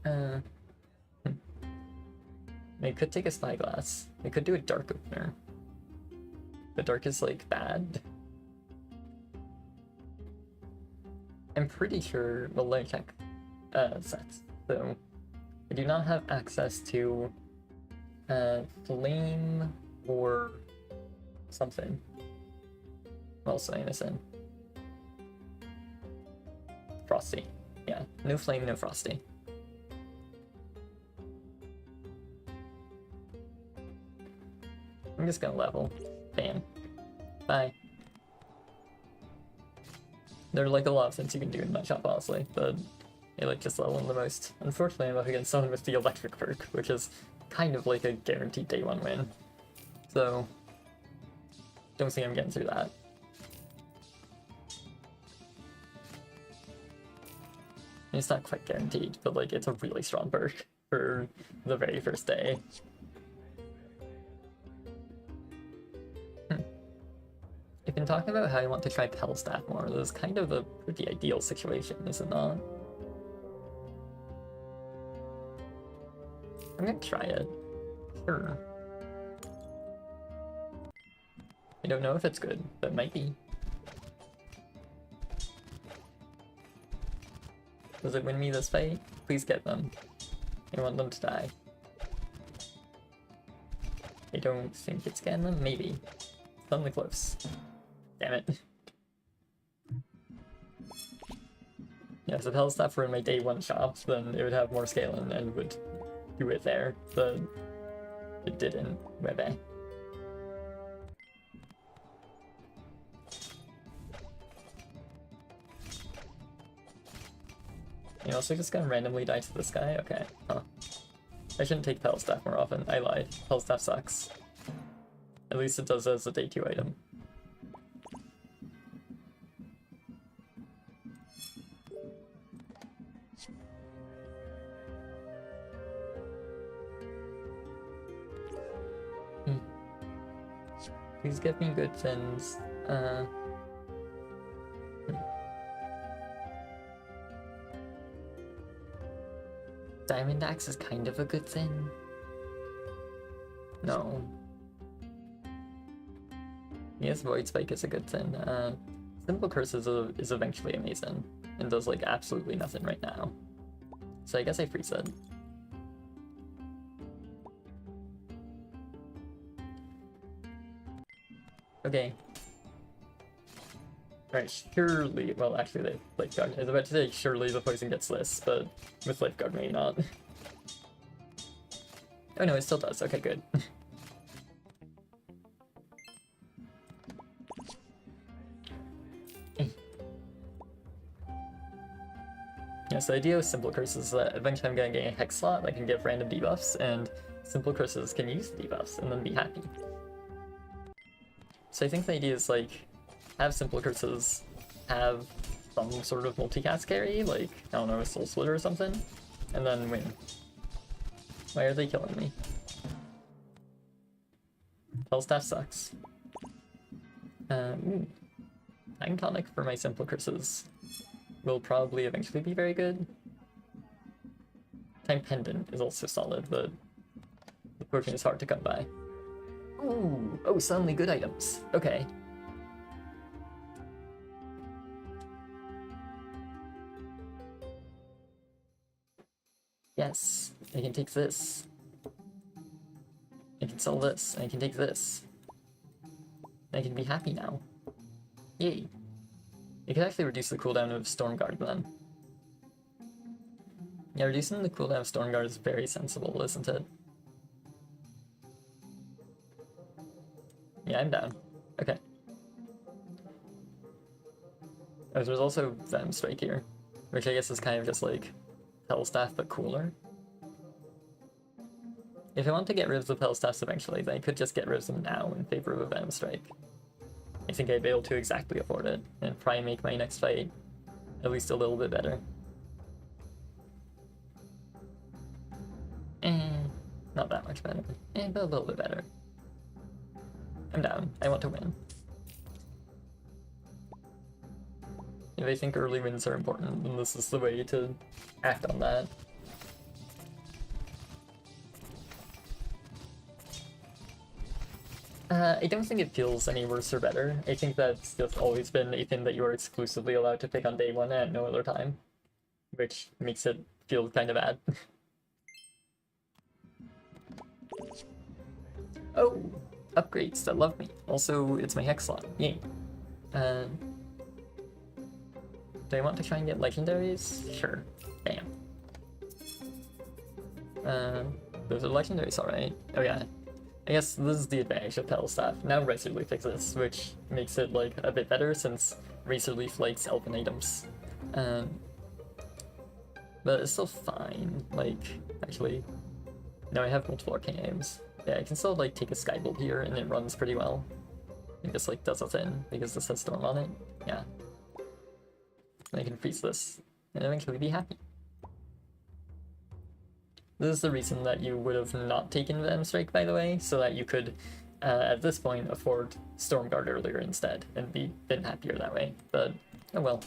I could take a Spyglass. I could do a Dark Opener. But Dark is like bad. I'm pretty sure, well, let me check sets. So I do not have access to Flame or something. What else am I missing? Frosty. Yeah, no Flame, no Frosty. I'm just gonna level. Bam. Bye. There are like a lot of things you can do in my shop, honestly, but I like just leveling the most. Unfortunately, I'm up against someone with the electric perk, which is kind of like a guaranteed day 1 win. So, don't think I'm getting through that. It's not quite guaranteed, but like it's a really strong perk for the very first day. I've been talking about how I want to try Pelstaff more. This is kind of a pretty ideal situation, is it not? I'm gonna try it. Sure. I don't know if it's good, but it might be. Does it win me this fight? Please get them. I want them to die. I don't think it's getting them. Maybe. Suddenly close. Damn it. Yeah, if the Pelstaff were in my day 1 shop, then it would have more scaling and would do it there, but it didn't. Webbe. You also just gonna randomly die to this guy? Okay. Huh. I shouldn't take Pelstaff more often. I lied. Pelstaff sucks. At least it does as a day 2 item. Please give me good things. Diamond Axe is kind of a good thing. No. Yes, Void Spike is a good thing. Simple Curse is eventually amazing, and does like absolutely nothing right now. So I guess I freeze it. Okay. Alright, surely, well actually they Lifeguard. I was about to say surely the poison gets this, but with Lifeguard maybe not. Oh no, it still does, okay good. Yeah, so the idea with simple curses is that eventually I'm gonna get a hex slot that can give random debuffs, and simple curses can use the debuffs and then be happy. So I think the idea is like, have simple curses, have some sort of multicast carry, like, I don't know, a soul splitter or something, and then win. Why are they killing me? Hellstaff sucks. Time tonic for my simple curses will probably eventually be very good. Time pendant is also solid, but the potion is hard to come by. Ooh, oh, suddenly good items. Okay. Yes, I can take this. I can sell this, and I can take this. I can be happy now. Yay. It could actually reduce the cooldown of Stormguard then. Yeah, reducing the cooldown of Stormguard is very sensible, isn't it? Yeah, I'm down. Okay. Oh, there's also Venom Strike here, which I guess is kind of just like Hellstaff but cooler. If I want to get rid of the Hellstaffs eventually, then I could just get rid of them now in favor of a Venom Strike. I think I'd be able to exactly afford it, and probably make my next fight at least a little bit better. Not that much better, but a little bit better. I'm down. I want to win. If I think early wins are important, then this is the way to act on that. I don't think it feels any worse or better. I think that's just always been a thing that you are exclusively allowed to pick on day one and at no other time, which makes it feel kind of bad. Oh! Upgrades that love me. Also, it's my hex slot. Yay. Do I want to try and get legendaries? Sure. Bam. Those are legendaries, alright. Oh yeah. I guess this is the advantage of Hellstaff. Now Razor Leaf exists, which makes it like a bit better since Razor Leaf likes elven items. But it's still fine. Like, actually, no, I have multiple arcane items. Yeah, I can still like take a Skybolt here and it runs pretty well. It just like does a thing because this has Storm on it. Yeah. And I can freeze this and eventually be happy. This is the reason that you would have not taken Venom Strike, by the way, so that you could, at this point, afford Stormguard earlier instead, and been happier that way. But, oh well.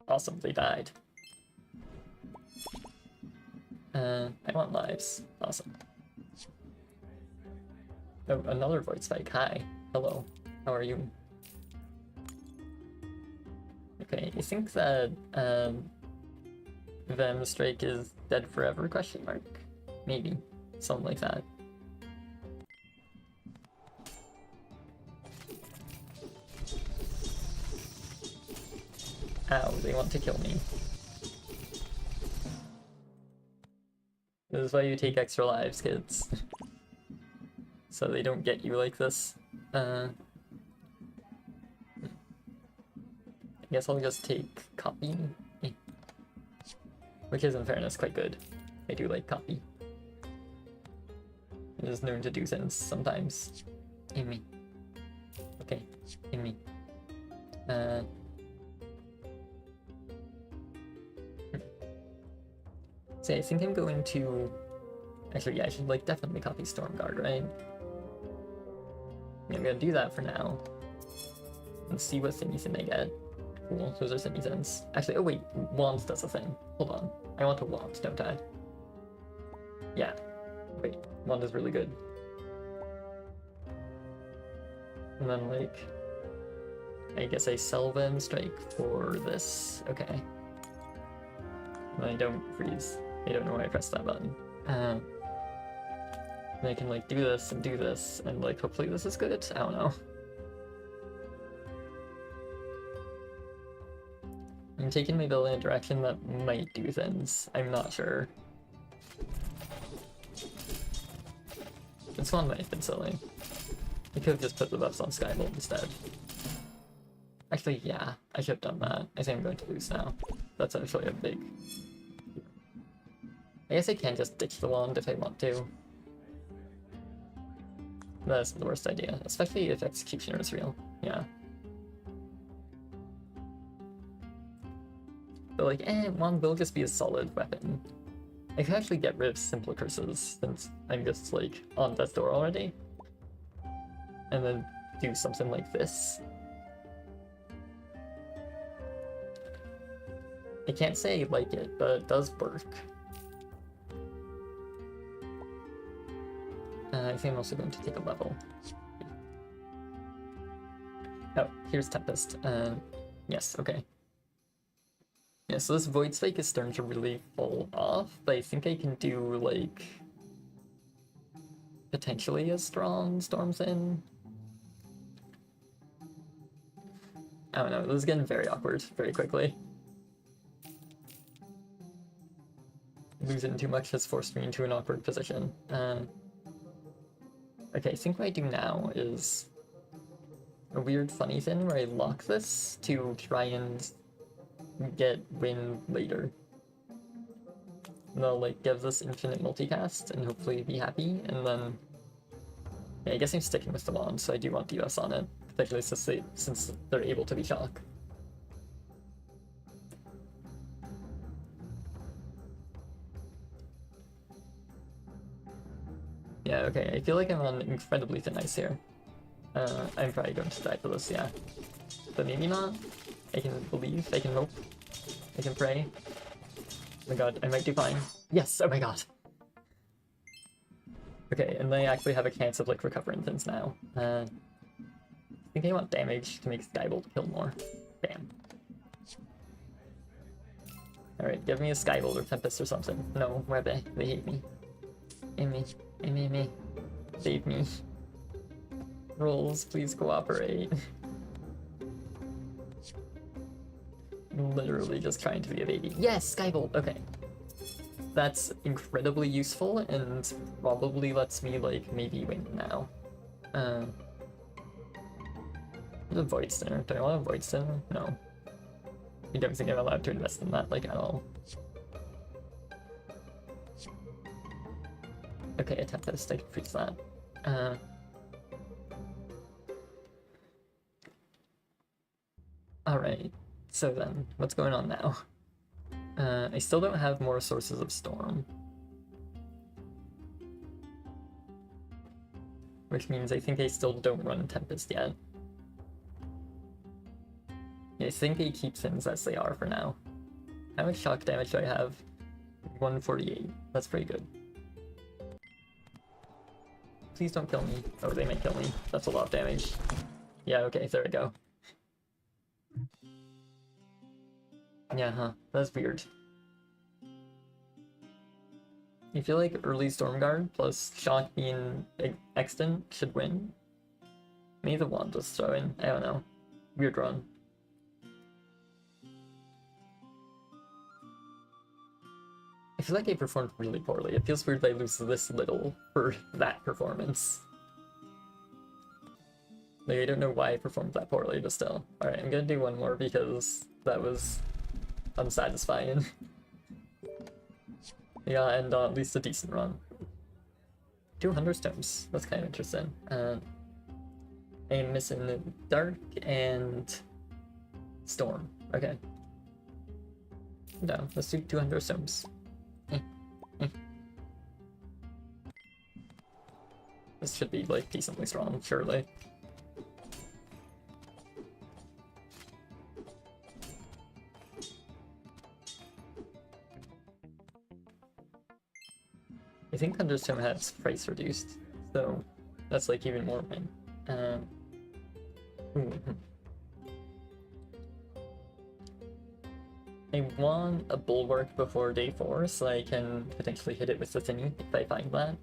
Awesome, they died. I want lives. Awesome. Oh, another Void Spike. Hi. Hello. How are you? Okay, you think that Venom Strike is dead forever? Question mark. Maybe. Something like that. Ow, they want to kill me. This is why you take extra lives, kids. So they don't get you like this. I guess I'll just take copy. Which is, in fairness, quite good. I do like copy. It is known to do things sometimes. Amy. Okay, Amy. So I think I'm going to... Actually, yeah, I should like definitely copy Stormguard, right? Yeah, I'm gonna do that for now. And see what thingies I get. Cool, those are citizens. Actually, oh wait, Wand does a thing. Hold on. I want a Wand, don't I? Yeah. Wait, Wand is really good. And then, like... I guess I sell Venom Strike for this. Okay. And I don't freeze. I don't know why I pressed that button. And I can, like, do this, and, like, hopefully this is good? I don't know. I'm taking my build in a direction that might do things. I'm not sure. This one might have been silly. I could have just put the buffs on Skybolt instead. Actually, yeah, I should have done that. I think I'm going to lose now. That's actually a big... I guess I can just ditch the wand if I want to. That's the worst idea, especially if Executioner is real. Yeah. But like, wand will just be a solid weapon. I could actually get rid of simpler curses since I'm just like on death's door already. And then do something like this. I can't say I like it, but it does work. I think I'm also going to take a level. Oh, here's Tempest. Yes, okay. Yeah, so this Void Spike is starting to really fall off, but I think I can do, like, potentially a strong Storm's in. I don't know, this is getting very awkward very quickly. Losing too much has forced me into an awkward position. Okay, I think what I do now is a weird funny thing where I lock this to try and get win later. And I'll like give this infinite multicast and hopefully be happy, and then yeah, I guess I'm sticking with the wand, so I do want DUS on it, particularly since they're able to be shock. Yeah, okay, I feel like I'm on incredibly thin ice here. I'm probably going to die for this, yeah. But maybe not. I can believe, I can hope, I can pray. Oh my god, I might do fine. Yes, oh my god. Okay, and they actually have a chance of like recovering things now. I think I want damage to make Skybolt kill more. Bam. Alright, give me a Skybolt or Tempest or something. No, where they? They hate me. Me. Save me. Rolls, please cooperate. Literally just trying to be a baby. Yes, Skybolt, okay. That's incredibly useful and probably lets me like maybe win now. The Void Sinner. Do I want a Void Sinner? No. I don't think I'm allowed to invest in that like at all. Okay, a Tempest, I can freeze that. Alright, so then, what's going on now? I still don't have more sources of storm. Which means I think I still don't run Tempest yet. I think I keep things as they are for now. How much shock damage do I have? 148. That's pretty good. Please don't kill me. Oh, they may kill me. That's a lot of damage. Yeah, okay, there we go. Yeah, huh. That's weird. I feel like early Stormguard plus shock being extant should win. Maybe the wand was throw in. I don't know. Weird run. I feel like I performed really poorly. It feels weird that I lose this little for that performance. Like, I don't know why I performed that poorly, but still. Alright, I'm gonna do one more because that was unsatisfying. Yeah, and at least a decent run. 200 stones. That's kind of interesting. I'm missing Dark and Storm. Okay. No, let's do 200 stones. This should be like decently strong, surely. I think Thunderstone has price reduced, so that's like even more win. I want a Bulwark before day 4 so I can potentially hit it with the thingy if I find that.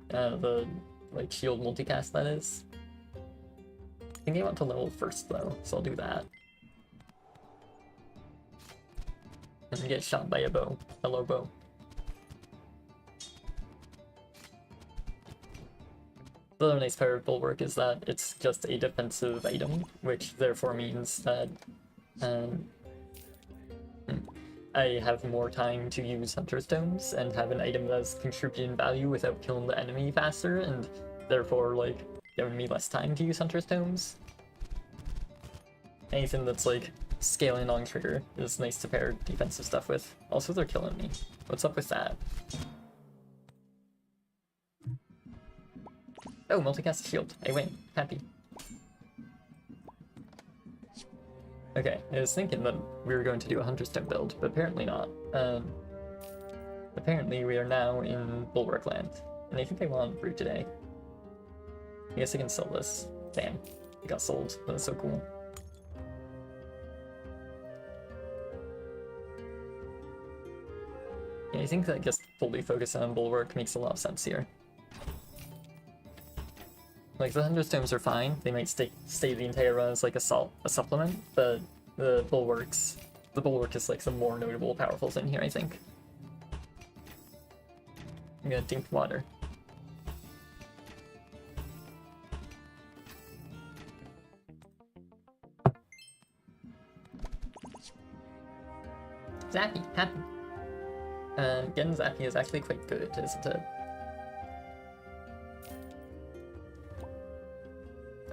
The like shield multicast that is. I think I want to level first though, so I'll do that. And get shot by a bow. Hello, bow. The other nice part of Bulwark is that it's just a defensive item, which therefore means that um, I have more time to use Hunter Stones and have an item that's contributing value without killing the enemy faster, and therefore, like, giving me less time to use Hunter Stones. Anything that's, like, scaling on trigger is nice to pair defensive stuff with. Also, they're killing me. What's up with that? Oh, multicast shield. I win. Happy. Okay, I was thinking that we were going to do a Hunterstone build, but apparently not. Apparently we are now in Bulwark land, and I think I want Brew today. I guess I can sell this. Damn, it got sold. That was so cool. Yeah, I think that just fully focusing on Bulwark makes a lot of sense here. Like, the Thunderstones are fine, they might stay the entire run as like a supplement, but the Bulwark is like the more notable powerful thing here, I think. I'm gonna drink water. Zappy, happy. Getting Zappy is actually quite good, isn't it?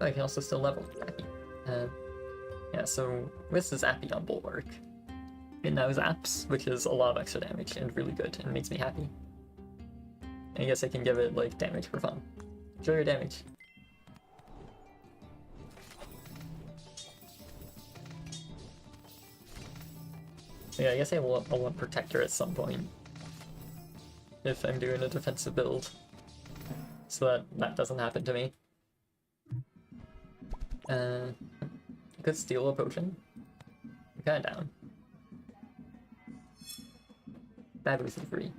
Oh, I can also still level Zappy. Yeah, so with the Zappy on Bulwark, it now zaps, which is a lot of extra damage and really good, and makes me happy. I guess I can give it, like, damage for fun. Enjoy your damage. Yeah, I guess I'll want Protector at some point. If I'm doing a defensive build. So that doesn't happen to me. I could steal a potion. I'm kinda down. Babu free.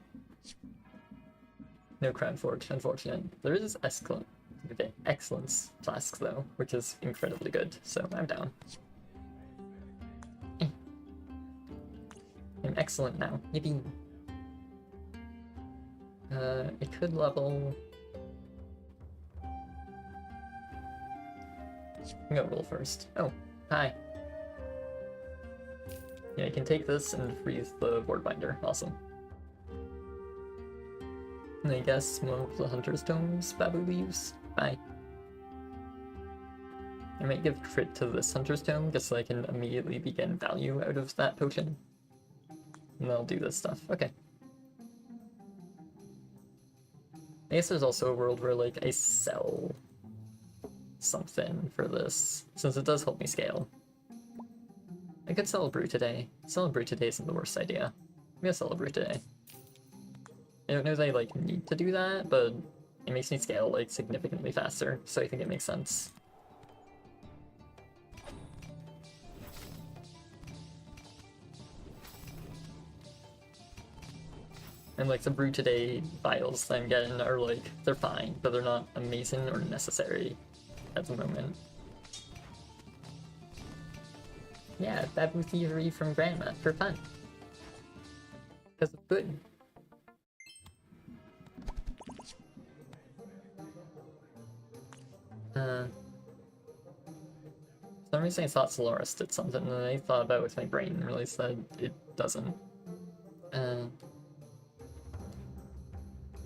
No Crown Forge, unfortunate. There is Excellence Flask though, which is incredibly good, so I'm down. I'm excellent now. Yippee! It could level... I'm gonna roll first. Oh, hi. Yeah, I can take this and freeze the Wardbinder. Awesome. And I guess one of the Hunter Stones Babu leaves. Bye. I might give crit to this Hunter Stone just so I can immediately begin value out of that potion. And I'll do this stuff. Okay. I guess there's also a world where, like, I sell something for this, since it does help me scale. I could sell a Brew today. Sell a Brew today isn't the worst idea. I'm gonna sell a Brew today. I don't know that I, like, need to do that, but it makes me scale, like, significantly faster, so I think it makes sense. And, like, the Brew Today vials that I'm getting are, like, they're fine, but they're not amazing or necessary at the moment. Yeah, Babu Thievery from Grandma, for fun. Because it's good. For some reason I thought Solaris did something that I thought about with my brain and realized that it doesn't.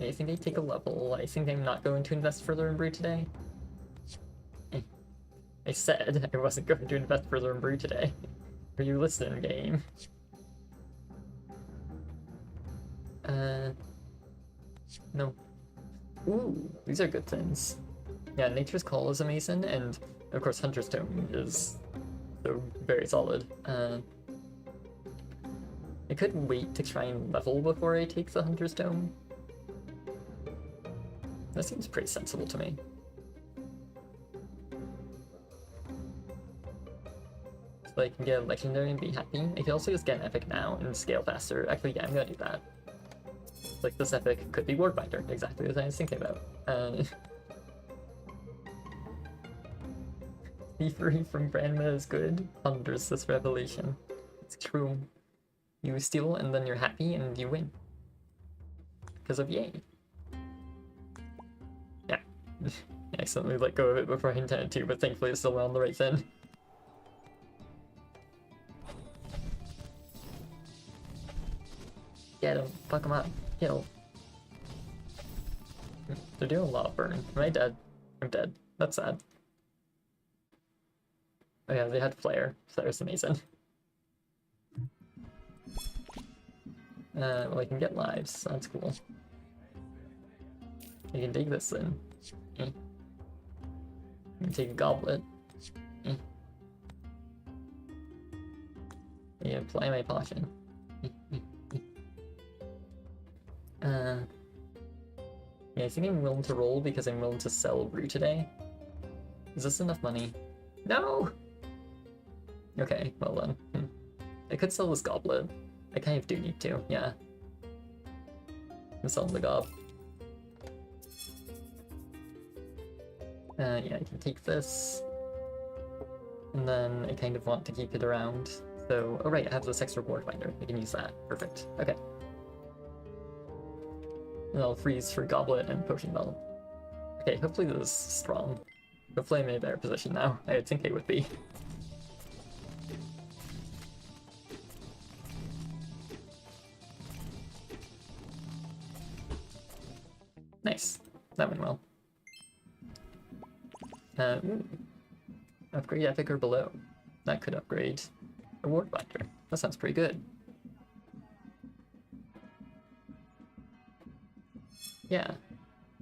I think I take a level. I think I'm not going to invest further in Brew today. I said I wasn't going to invest further in Brew today. Are you listening, game? No. Ooh, these are good things. Yeah, Nature's Call is amazing, and of course Hunter's Tome is so very solid. I could wait to try and level before I take the Hunter's Tome. That seems pretty sensible to me. So I can get a legendary and be happy. I can also just get an epic now and scale faster. Actually, yeah, I'm gonna do that. Like, this epic could be Wardbinder, exactly as I was thinking about. Be free from Grandma is good. Ponders this revelation. It's true. You steal and then you're happy and you win. Because of yay. Yeah. I accidentally let go of it before I intended to, but thankfully it's still on the right fin. Get him. Fuck him up. Kill. They're doing a lot of burn. Am I dead? I'm dead. That's sad. Oh yeah, they had flare, so that was amazing. Well, I can get lives, so that's cool. I can take this then. I can take a goblet. I can apply my potion. Yeah, I think I'm willing to roll because I'm willing to sell brew today. Is this enough money? No! Okay, well then. I could sell this goblet. I kind of do need to, yeah. I'm selling the gob. Yeah, I can take this. And then I kind of want to keep it around. So, oh right, I have this extra ward binder. I can use that. Perfect. Okay. And I'll freeze for goblet and potion belt. Okay, hopefully this is strong. Hopefully I'm in a better position now. I think I would be. Nice. That went well. Upgrade epic or below. That could upgrade a ward binder. That sounds pretty good. Yeah.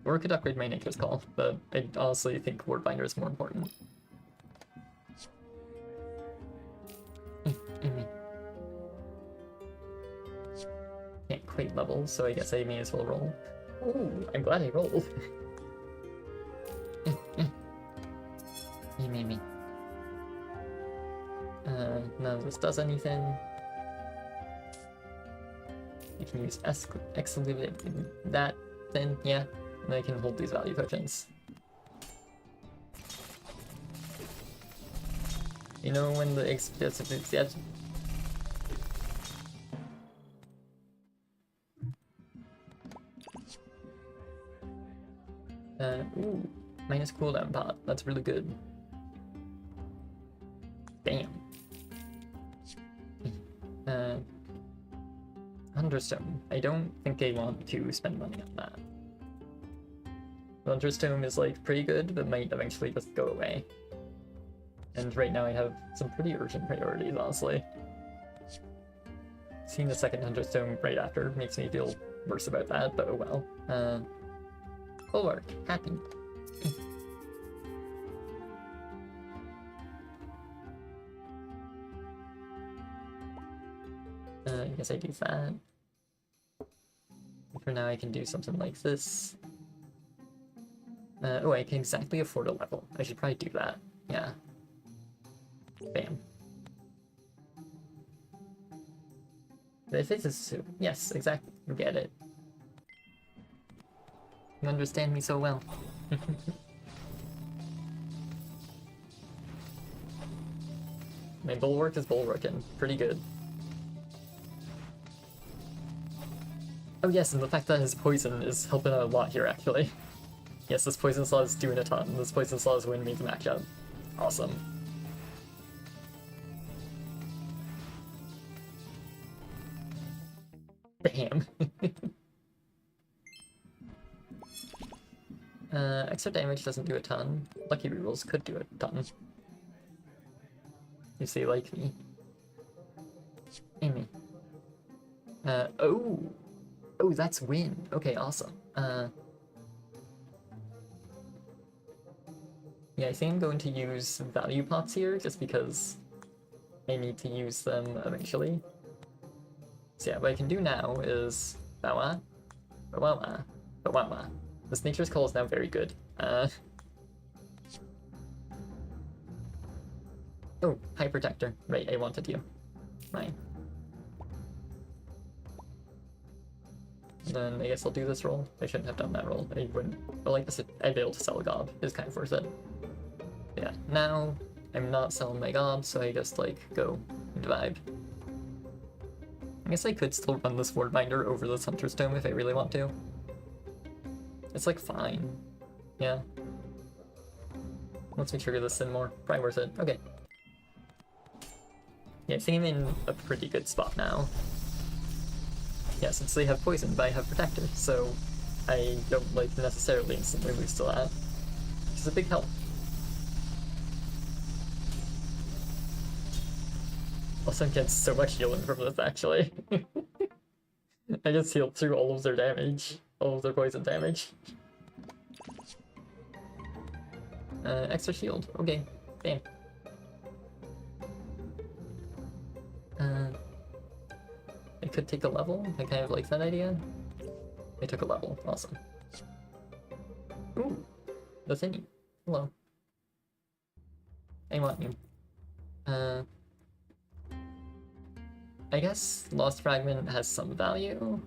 Or it could upgrade my Nature's Call, but I honestly think ward binder is more important. Can't quite level, so I guess I may as well roll. Ooh, I'm glad I rolled. Me. None of this does anything. I can use exclude that, then yeah, and I can hold these value potions. You know when the ooh, minus cooldown pot. That's really good. Damn. Thunderstone. I don't think I want to spend money on that. Thunderstone is like pretty good, but might eventually just go away. And right now I have some pretty urgent priorities, honestly. Seeing the second Thunderstone right after makes me feel worse about that, but oh well. Bulwark. Happy. I guess I do that. For now I can do something like this. Oh, I can exactly afford a level. I should probably do that. Yeah. Bam. If this is... Yes, exactly. Get it. You understand me so well. My bulwark is bulwarking. Pretty good. Oh yes, and the fact that his poison is helping out a lot here, actually. Yes, this poison slot is doing a ton. This poison slot is winning me the matchup. Awesome. Damn. Extra damage doesn't do a ton. Lucky rerolls could do a ton. You see, like me. Amy. Oh! Oh, that's win. Okay, awesome. Yeah, I think I'm going to use value pots here, just because I need to use them eventually. So yeah, what I can do now is... Bawa. Bawawa. Bawawa. This Nature's Call is now very good. Oh, High Protector. Right, I wanted you. Mine. Then I guess I'll do this roll. I shouldn't have done that roll. I wouldn't. But like this, I'd be able to sell a gob. It's kind of worth it. Yeah, now I'm not selling my gob, so I just like go and vibe. I guess I could still run this ward binder over this Hunter's Tome if I really want to. It's like fine. Yeah. Once we trigger this in more, probably worth it. Okay. Yeah, I think I'm in a pretty good spot now. Yeah, since they have poison, but I have protector, so I don't like necessarily instantly lose to that. Which is a big help. Also, I'm getting so much healing from this, actually. I just healed through all of their damage. All of their poison damage. Extra shield. Okay. Damn. I could take a level. I kind of like that idea. I took a level. Awesome. Ooh. The thingy. Hello. I want you. I guess Lost Fragment has some value.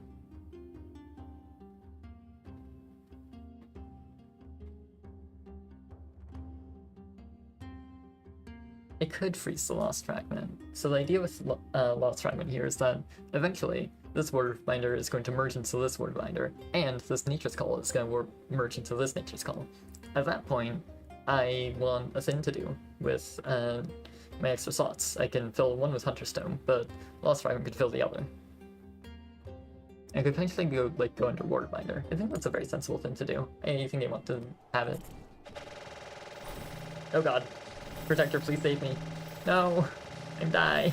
I could freeze the Lost Fragment. So the idea with Lost Fragment here is that eventually this Word Binder is going to merge into this Word Binder, and this Nature's Call is going to merge into this Nature's Call. At that point, I want a thing to do with my extra slots. I can fill one with Hunter's Stone, but Lost Fragment could fill the other. I could potentially go under Word Binder. I think that's a very sensible thing to do. I think they want to have it. Oh god. Protector, please save me. No! I'm die.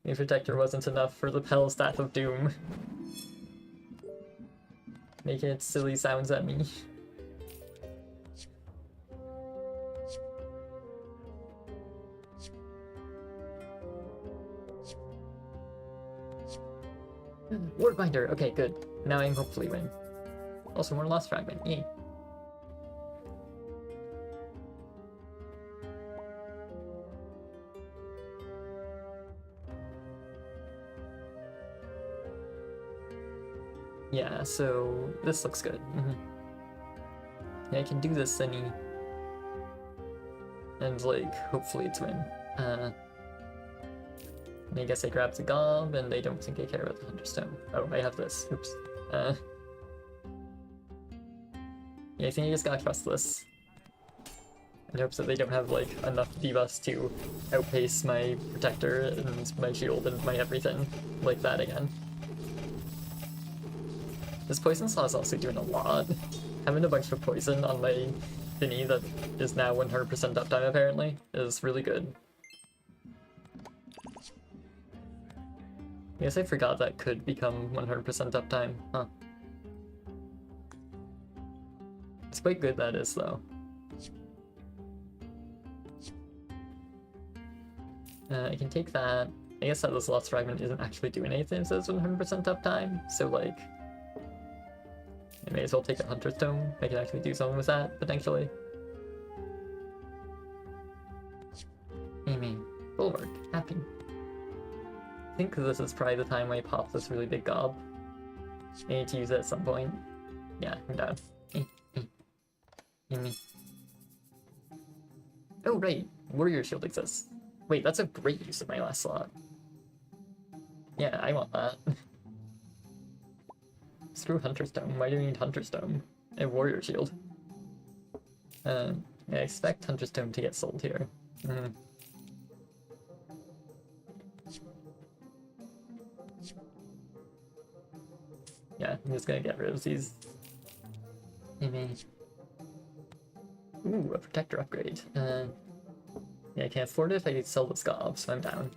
The Protector wasn't enough for the Pell Staff of Doom. Making its silly sounds at me. Word Binder! Okay, good. Now I'm hopefully win. Also, more Lost Fragment. Yay. Yeah, so this looks good. Yeah, I can do this any, and like hopefully it's win. I guess I grab the gob, and they don't think I care about the Thunderstone. Oh, I have this. Oops. Yeah, I think I just gotta trust this. In hopes that they don't have like enough debuffs to outpace my protector and my shield and my everything like that again. This poison slot is also doing a lot. Having a bunch of poison on my thingy that is now 100% uptime apparently is really good. I guess I forgot that could become 100% uptime, huh. It's quite good that is though. I can take that. I guess that this Lost Fragment isn't actually doing anything so it's 100% uptime, so like I may as well take a Hunter's Stone. I can actually do something with that, potentially. Amy. Bulwark. Happy. I think this is probably the time I pop this really big gob. I need to use it at some point. Yeah, I'm down. Amy. Oh, right. Warrior Shield exists. Wait, that's a great use of my last slot. Yeah, I want that. Screw Hunter's Stone. Why do you need Hunter's Stone? And Warrior Shield. I expect Hunter's Stone to get sold here. Yeah, I'm just gonna get rid of these. Ooh, a Protector upgrade. Yeah, I can't afford it if I sell this gob, so I'm down.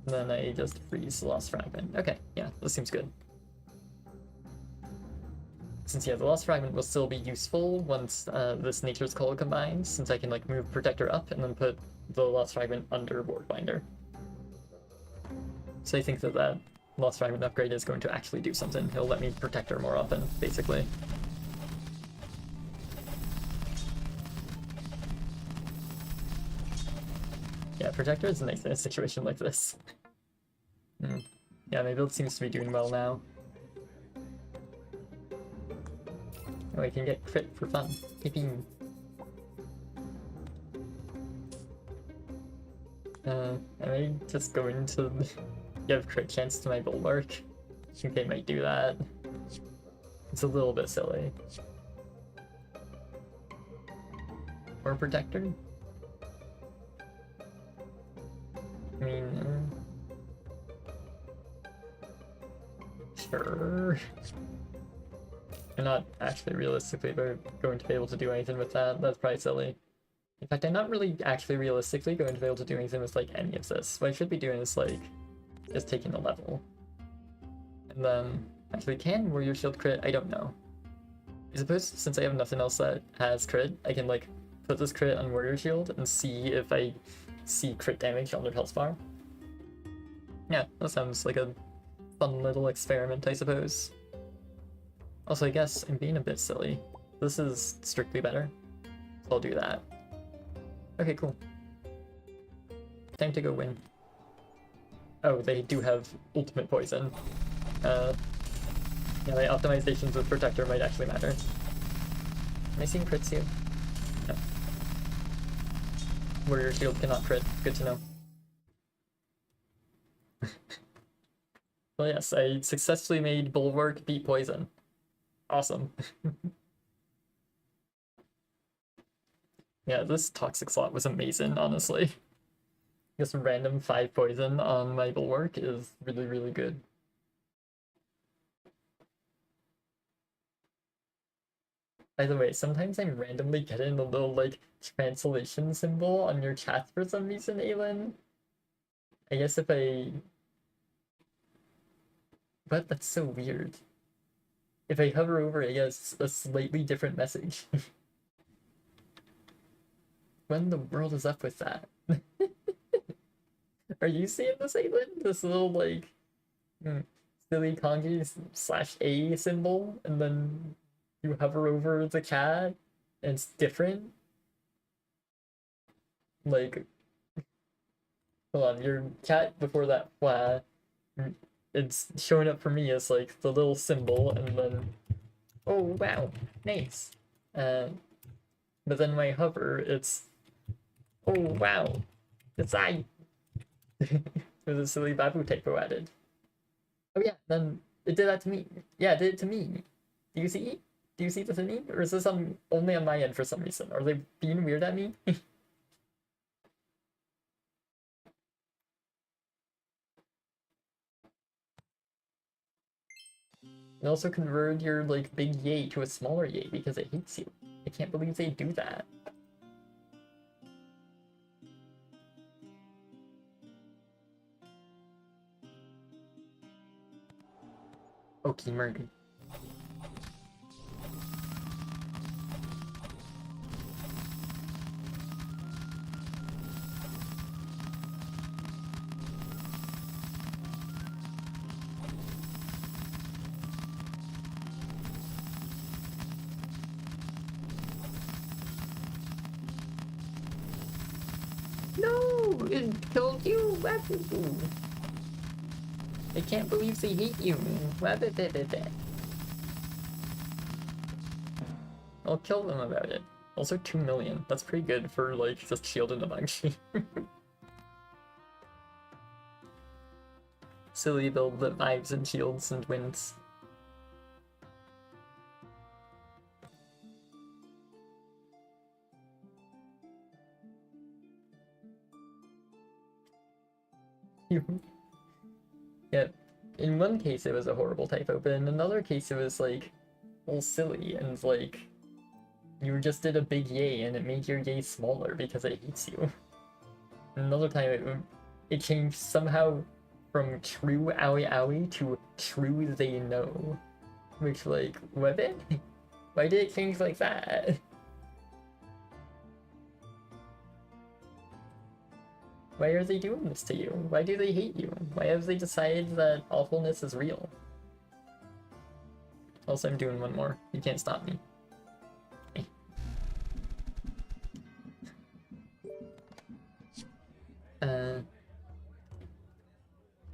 And then I just freeze the Lost Fragment. Okay, yeah, this seems good. Since, yeah, the Lost Fragment will still be useful once this Nature's Call combines, since I can, like, move Protector up and then put the Lost Fragment under Ward Binder. So I think that that Lost Fragment upgrade is going to actually do something. It'll let me Protector more often, basically. Yeah, Protector is nice in a situation like this. Yeah, my build seems to be doing well now. Oh, I can get crit for fun. Yippee. Am I just going to give crit chance to my Bulwark? I think I might do that. It's a little bit silly. Or protector? I mean, sure. I'm not actually realistically going to be able to do anything with that. That's probably silly. In fact, I'm not really actually realistically going to be able to do anything with like any of this. What I should be doing is like just taking a level. And then actually can Warrior Shield crit? I don't know. I suppose since I have nothing else that has crit, I can like put this crit on Warrior Shield and see if I see crit damage on their health bar. Yeah, that sounds like a fun little experiment, I suppose. Also, I guess I'm being a bit silly. This is strictly better, so I'll do that. Okay, cool. Time to go win. Oh, they do have ultimate poison. Yeah, my optimizations with Protector might actually matter. Am I seeing crits here? No. Warrior Shield cannot crit. Good to know. Well, yes, I successfully made Bulwark beat poison. Awesome. Yeah, this toxic slot was amazing, honestly. Just random 5 poison on my Bulwark is really, really good. By the way, sometimes I'm randomly getting the little, like, translation symbol on your chat for some reason, Aelin. I guess if I... But that's so weird. If I hover over it, I guess a slightly different message. When the world is up with that? Are you seeing this, Aelin? This little, like, silly kanji /A symbol, and then you hover over the cat, and it's different? Like, hold on, your cat before that, wow, it's showing up for me as, like, the little symbol, and then, oh, wow, nice. But then when I hover, it's, oh, wow, it's I. There's a silly Babu typo added. Oh yeah, then it did that to me. Yeah, it did it to me. Do you see? Do you see the thingy? Or is this only on my end for some reason? Are they being weird at me? And also convert your like big yay to a smaller yay because it hates you. I can't believe they do that. Oakie murder. No, it killed you. I can't believe they hate you. I'll kill them about it. Also 2 million. That's pretty good for like just shielding a bunch. Silly build that vibes and shields and wins. Yeah, in one case it was a horrible typo, but in another case it was like all silly and like you just did a big yay and it made your yay smaller because it hates you. And another time it changed somehow from true owie owie to true they know. Which like, what? Why did it change like that? Why are they doing this to you? Why do they hate you? Why have they decided that awfulness is real? Also, I'm doing one more. You can't stop me.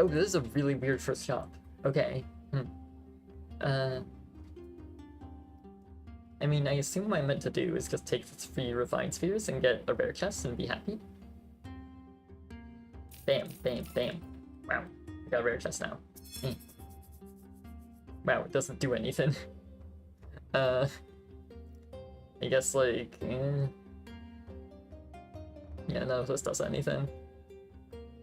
Oh, this is a really weird first shop. Okay. I mean, I assume what I meant to do is just take the 3 refined spheres and get a rare chest and be happy. Bam, bam, bam. Wow, I got a rare chest now. Wow, it doesn't do anything. I guess, like, yeah, none of this does anything.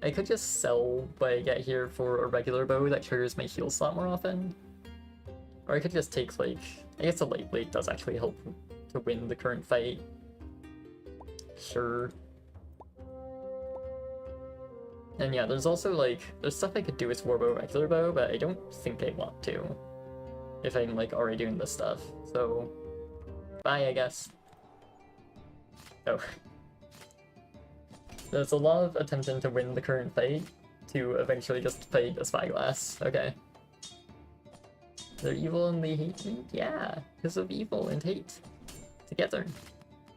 I could just sell what I get here for a regular bow that triggers my heal slot more often. Or I could just take, like, I guess the light blade does actually help to win the current fight. Sure. And yeah, there's also, like, there's stuff I could do with warbow, regular bow, but I don't think I want to. If I'm, like, already doing this stuff. So, bye, I guess. Oh. There's a lot of attempting to win the current fight to eventually just fight a spyglass. Okay. They're evil and they hate me? Yeah, because of evil and hate. Together.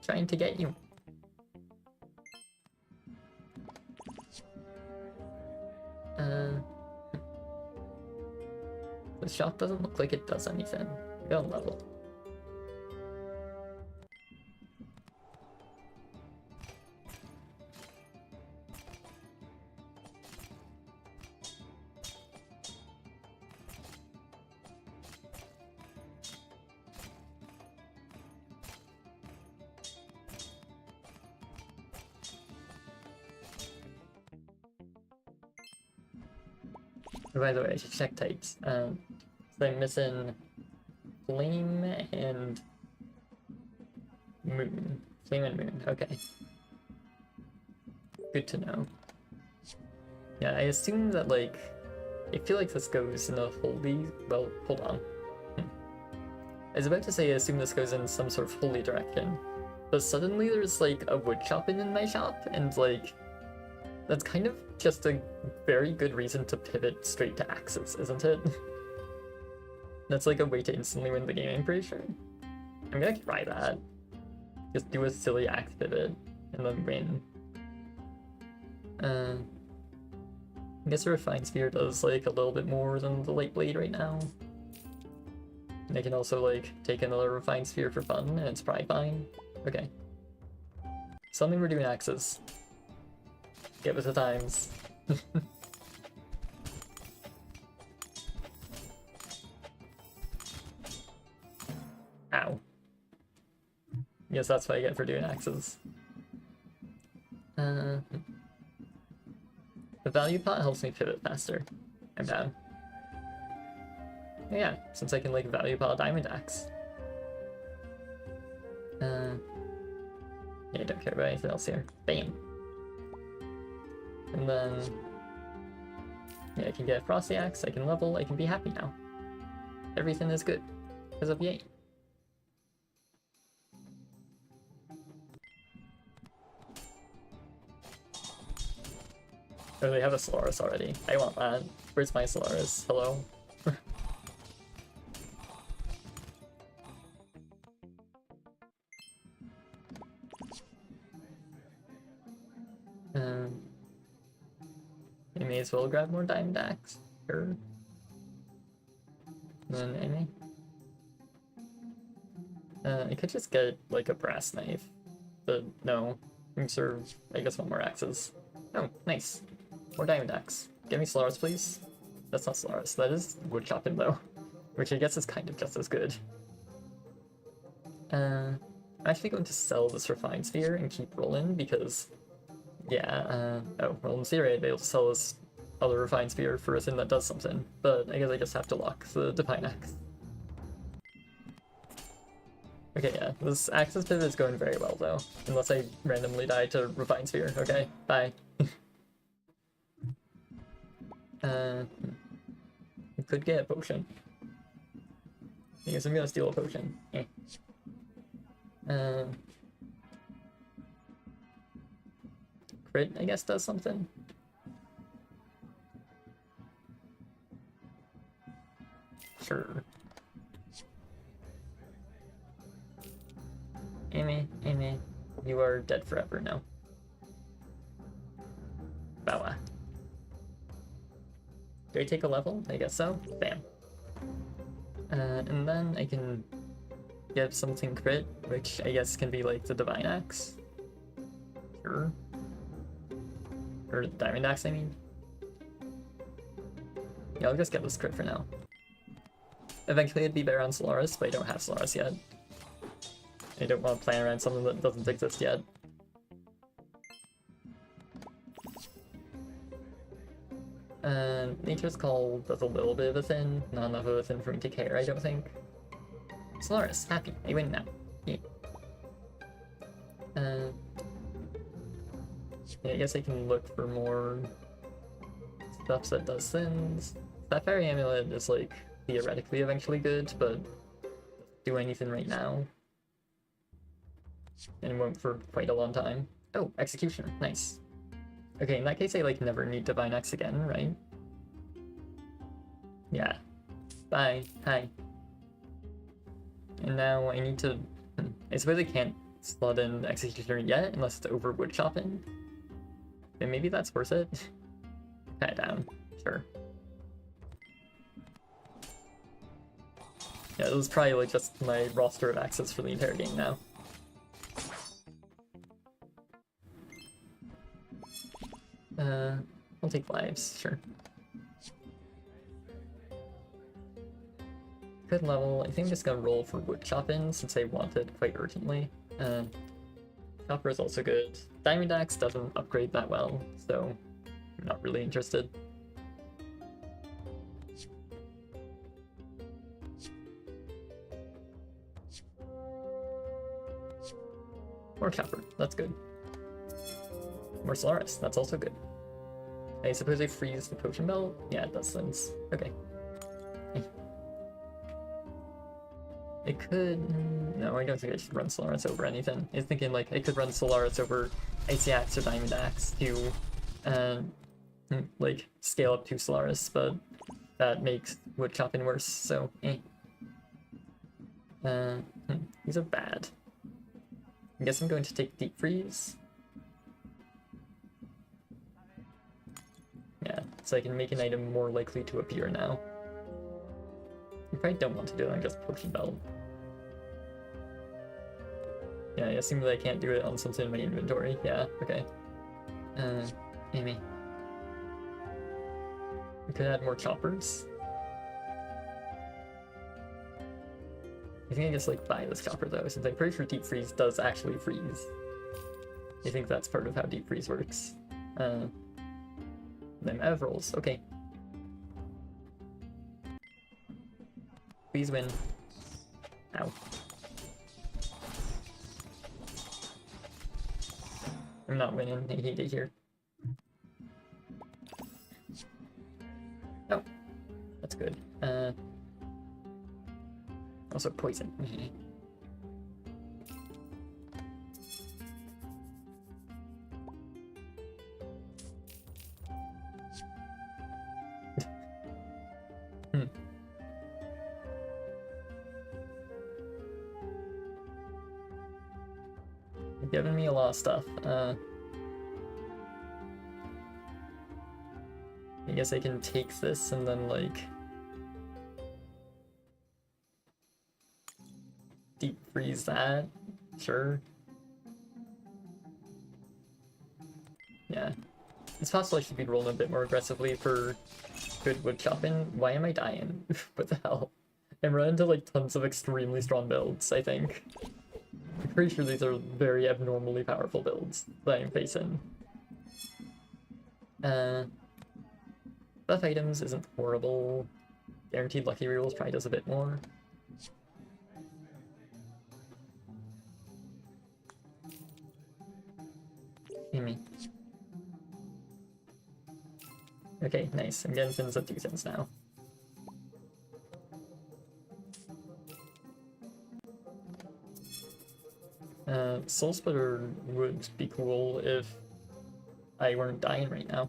Trying to get you. The shop doesn't look like it does anything. Go on level. By the way, I should check types. So I'm missing Flame and Moon. Flame and Moon, okay. Good to know. Yeah, I assume that, like, I feel like this goes in a holy... Well, hold on. I was about to say I assume this goes in some sort of holy direction, but suddenly there's, like, a wood chopping in my shop, and, like, that's kind of just a very good reason to pivot straight to axes, isn't it? That's like a way to instantly win the game, I'm pretty sure. I'm gonna try that. Just do a silly axe pivot, and then win. I guess the Refined Sphere does like a little bit more than the Light Blade right now. And I can also like take another Refined Sphere for fun, and it's probably fine. Okay. Suddenly we're doing axes. Get with the times. Ow. Guess that's what I get for doing axes. The value pot helps me pivot faster. I'm down. Yeah, since I can like value pot a diamond axe. Yeah, I don't care about anything else here. Bam! And then, yeah, I can get a Frosty Axe, I can level, I can be happy now. Everything is good, because of Yay. Oh, they have a Solaris already. I want that. Where's my Solaris? Hello? I may as well grab more Diamond Axe. Sure. And then Amy. I could just get like a brass knife. But no. I'm sure I guess want more axes. Oh, nice. More Diamond Axe. Give me Solaris, please. That's not Solaris. That is wood chopping though. Which I guess is kind of just as good. I'm actually going to sell this Refined Sphere and keep rolling because yeah, oh, well in theory I'd be able to sell this other Refined Sphere for a thing that does something, but I guess I just have to lock the Divine Axe. Okay, yeah, this Axis pivot is going very well though, unless I randomly die to Refined Sphere. Okay, bye. I could get a potion. I guess I'm gonna steal a potion. Eh. Crit, I guess, does something. Sure. Amy, you are dead forever now. Bow. Do I take a level? I guess so. Bam. And then I can get something crit, which I guess can be like the Divine Axe. Sure. Or Diamond Axe, I mean. Yeah, I'll just get this crit for now. Eventually it'd be better on Solaris, but I don't have Solaris yet. I don't want to plan around something that doesn't exist yet. Nature's Call does a little bit of a thing, not enough of a thing for me to care, I don't think. Solaris, happy, I win now. Yeah. Yeah, I guess I can look for more stuff that does things. That Fairy Amulet is like theoretically eventually good, but doesn't do anything right now. And it won't for quite a long time. Oh, Executioner, nice. Okay, in that case I like never need Divine Axe again, right? Yeah. Bye. Hi. And now I need to... I suppose I can't slot in Executioner yet unless it's over wood chopping. And maybe that's worth it. Pat it down. Sure. Yeah, this is probably like just my roster of axes for the entire game now. I'll take lives, sure. Good level. I think I'm just gonna roll for wood chopping since I want it quite urgently. Copper is also good. Diamond Axe doesn't upgrade that well, so I'm not really interested. More Copper, that's good. More Solaris, that's also good. I suppose I freeze the potion belt? Yeah, it does things. Okay. I could... No, I don't think I should run Solaris over anything. I was thinking, like, I could run Solaris over Icy Axe or Diamond Axe to, like, scale up to Solaris, but that makes wood chopping worse, so, These are bad. I guess I'm going to take Deep Freeze. Yeah, so I can make an item more likely to appear now. I probably don't want to do it on just Potion Belt. Yeah, I assume that I can't do it on something in my inventory. Yeah, okay. Amy. We could add more choppers. I think I just like buy this chopper though, since I'm pretty sure Deep Freeze does actually freeze. I think that's part of how Deep Freeze works. Then out of rolls, okay. Please win. Ow. I'm not winning, I hate it here. Oh, that's good. Also poison. You're giving me a lot of stuff. I guess I can take this and then like deep freeze that. Sure. Yeah. It's possible I should be rolling a bit more aggressively for good wood chopping. Why am I dying? What the hell? I'm running into like tons of extremely strong builds, I think. I'm pretty sure these are very abnormally powerful builds that I'm facing. Buff items isn't horrible. Guaranteed lucky rerolls probably does a bit more. Amy. Okay, nice. I'm getting things that do things now. Soul Splitter would be cool if I weren't dying right now.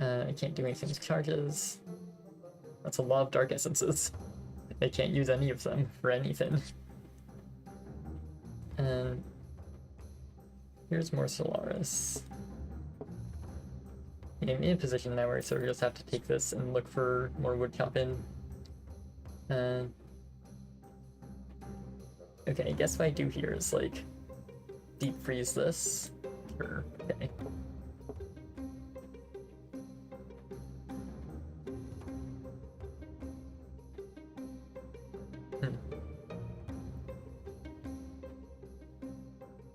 I can't do anything with charges. That's a lot of Dark Essences. I can't use any of them for anything. And here's more Solaris. I'm in a position now where I sort of just have to take this and look for more wood chopping. Okay, I guess what I do here is like deep freeze this. Sure, okay.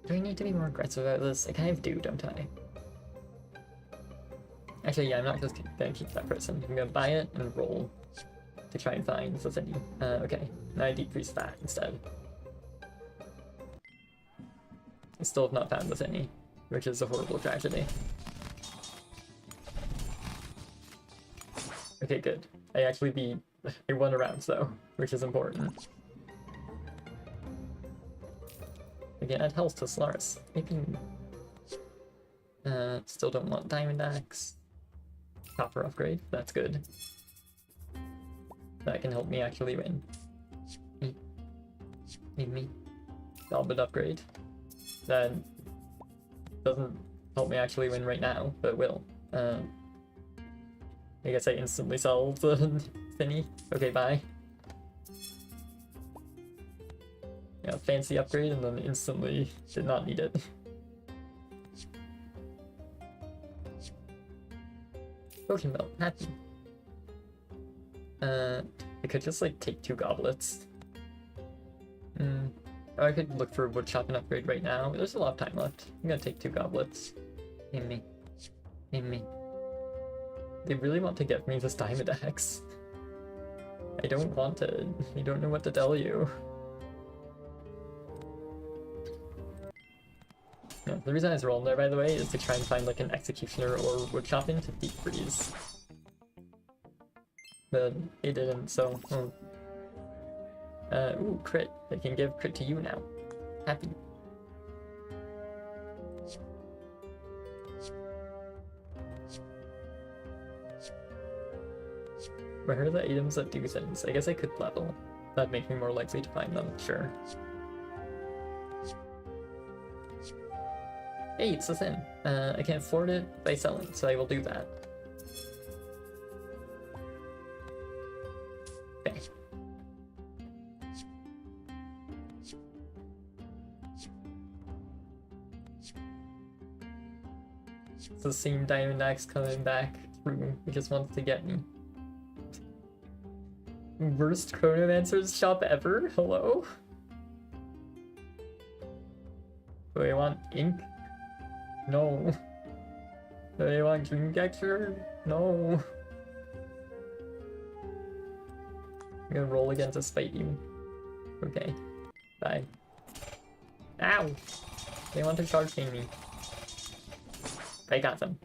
Do I need to be more aggressive about this? I kind of do, don't I? Actually, yeah, I'm not just gonna keep that person. I'm gonna buy it and roll to try and find the thingy. Okay, now I decrease that instead. I still have not found the thingy, which is a horrible tragedy. Okay, good. I actually beat I won a round though, which is important. Again, add health to Solaris. Maybe. Still don't want Diamond Axe. Copper upgrade, that's good. That can help me actually win. Me. Velvet upgrade. That doesn't help me actually win right now, but will. I guess I instantly solved the thingy. Okay, bye. Yeah, fancy upgrade and then instantly did not need it. Potion belt, happy. I could just like take 2 goblets. Or I could look for a woodshop and upgrade right now. There's a lot of time left. I'm gonna take 2 goblets. Name me. They really want to give me this diamond axe. I don't want it. I don't know what to tell you. Yeah, the reason I was rolling there, by the way, is to try and find like an executioner or woodchopping to deep freeze. But it didn't, so... ooh, crit. I can give crit to you now. Happy. Where are the items that do things? I guess I could level. That'd make me more likely to find them, sure. Hey, it's a thing. I can't afford it by selling, so I will do that. Okay. It's the same Diamond Axe coming back through. He just wants to get me. Worst Chronomancer's shop ever? Hello? Do I want ink? No. Do I want dream texture? No. I'm gonna roll again to spite you. Okay. Bye. Ow! They want to charge me. I got them.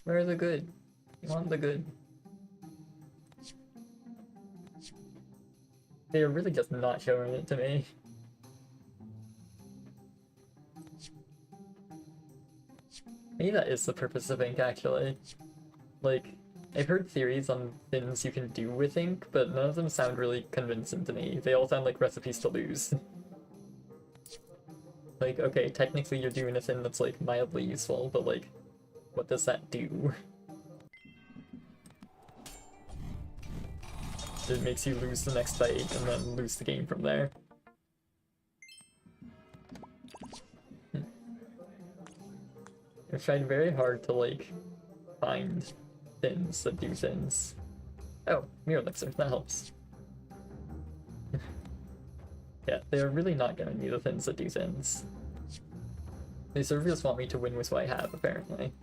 Where's the good? You want the good. They're really just not showing it to me. Maybe that is the purpose of ink, actually. Like, I've heard theories on things you can do with ink, but none of them sound really convincing to me. They all sound like recipes to lose. Like, okay, technically you're doing a thing that's, like, mildly useful, but, like, what does that do? It makes you lose the next fight and then lose the game from there. I've tried very hard to, like, find things that do things. Oh, Mirror Elixir, that helps. Yeah, they're really not giving me the things that do things. They sort of just want me to win with what I have, apparently.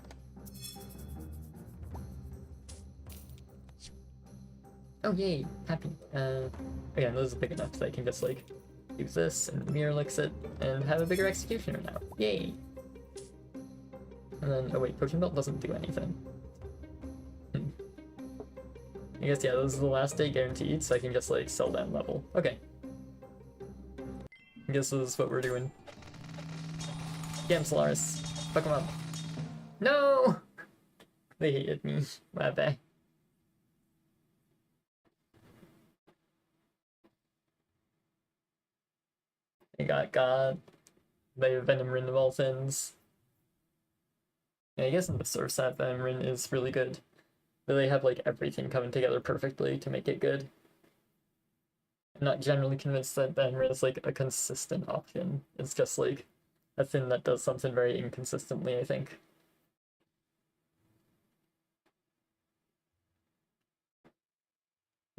Oh yay, happy. Again, this is big enough that I can just like use this and Mirror Elixir and have a bigger executioner now. Yay! And then, oh wait, Potion Belt doesn't do anything. I guess, yeah, this is the last day guaranteed, so I can just like sell down level. Okay. I guess this is what we're doing. Get him, Solaris. Fuck him up. No! They hated me. My bad. I got God. They have Venom Rin of all things. Yeah, I guess in the source that Venom Rin is really good. But they have like everything coming together perfectly to make it good. I'm not generally convinced that Venom Rin is like a consistent option. It's just like a thing that does something very inconsistently, I think.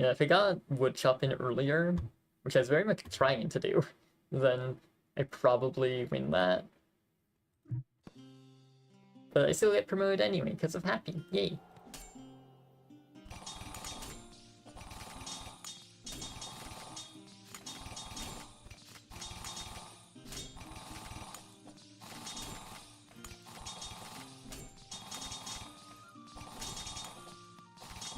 Yeah, if I got wood chopping earlier, which I was very much trying to do, then I probably win that. But I still get promoted anyway because of happy. Yay.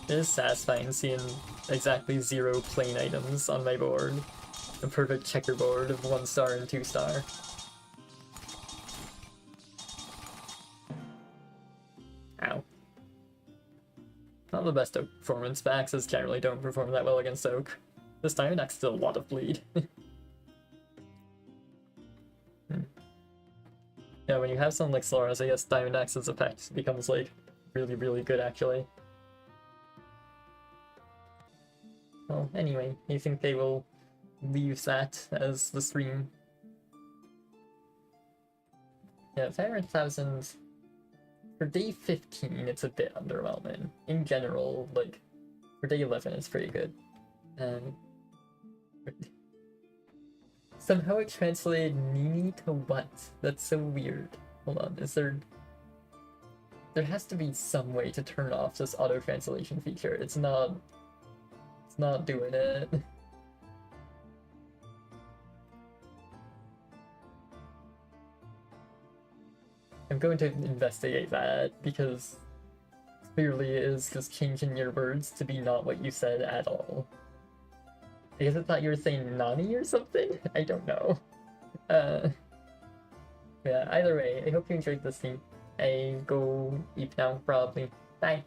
It is satisfying seeing exactly 0 plain items on my board. A perfect checkerboard of 1 star and 2 star. Ow. Not the best Oak performance. Baxes generally don't perform that well against Oak. This Diamond Axe still a lot of bleed. Yeah, when you have something like Solaris, I guess Diamond Axe's effect becomes like really, really good actually. Well, anyway, you think they will leave that as the stream? Yeah, 500,000 for day 15, it's a bit underwhelming. In general, like, for day 11, it's pretty good. Somehow it translated Nini to what? That's so weird. Hold on, is there... There has to be some way to turn off this auto-translation feature. It's not doing it. I'm going to investigate that, because clearly it is just changing your words to be not what you said at all. I guess I thought you were saying Nani or something? I don't know. Yeah, either way, I hope you enjoyed this stream. I go eat now, probably. Bye!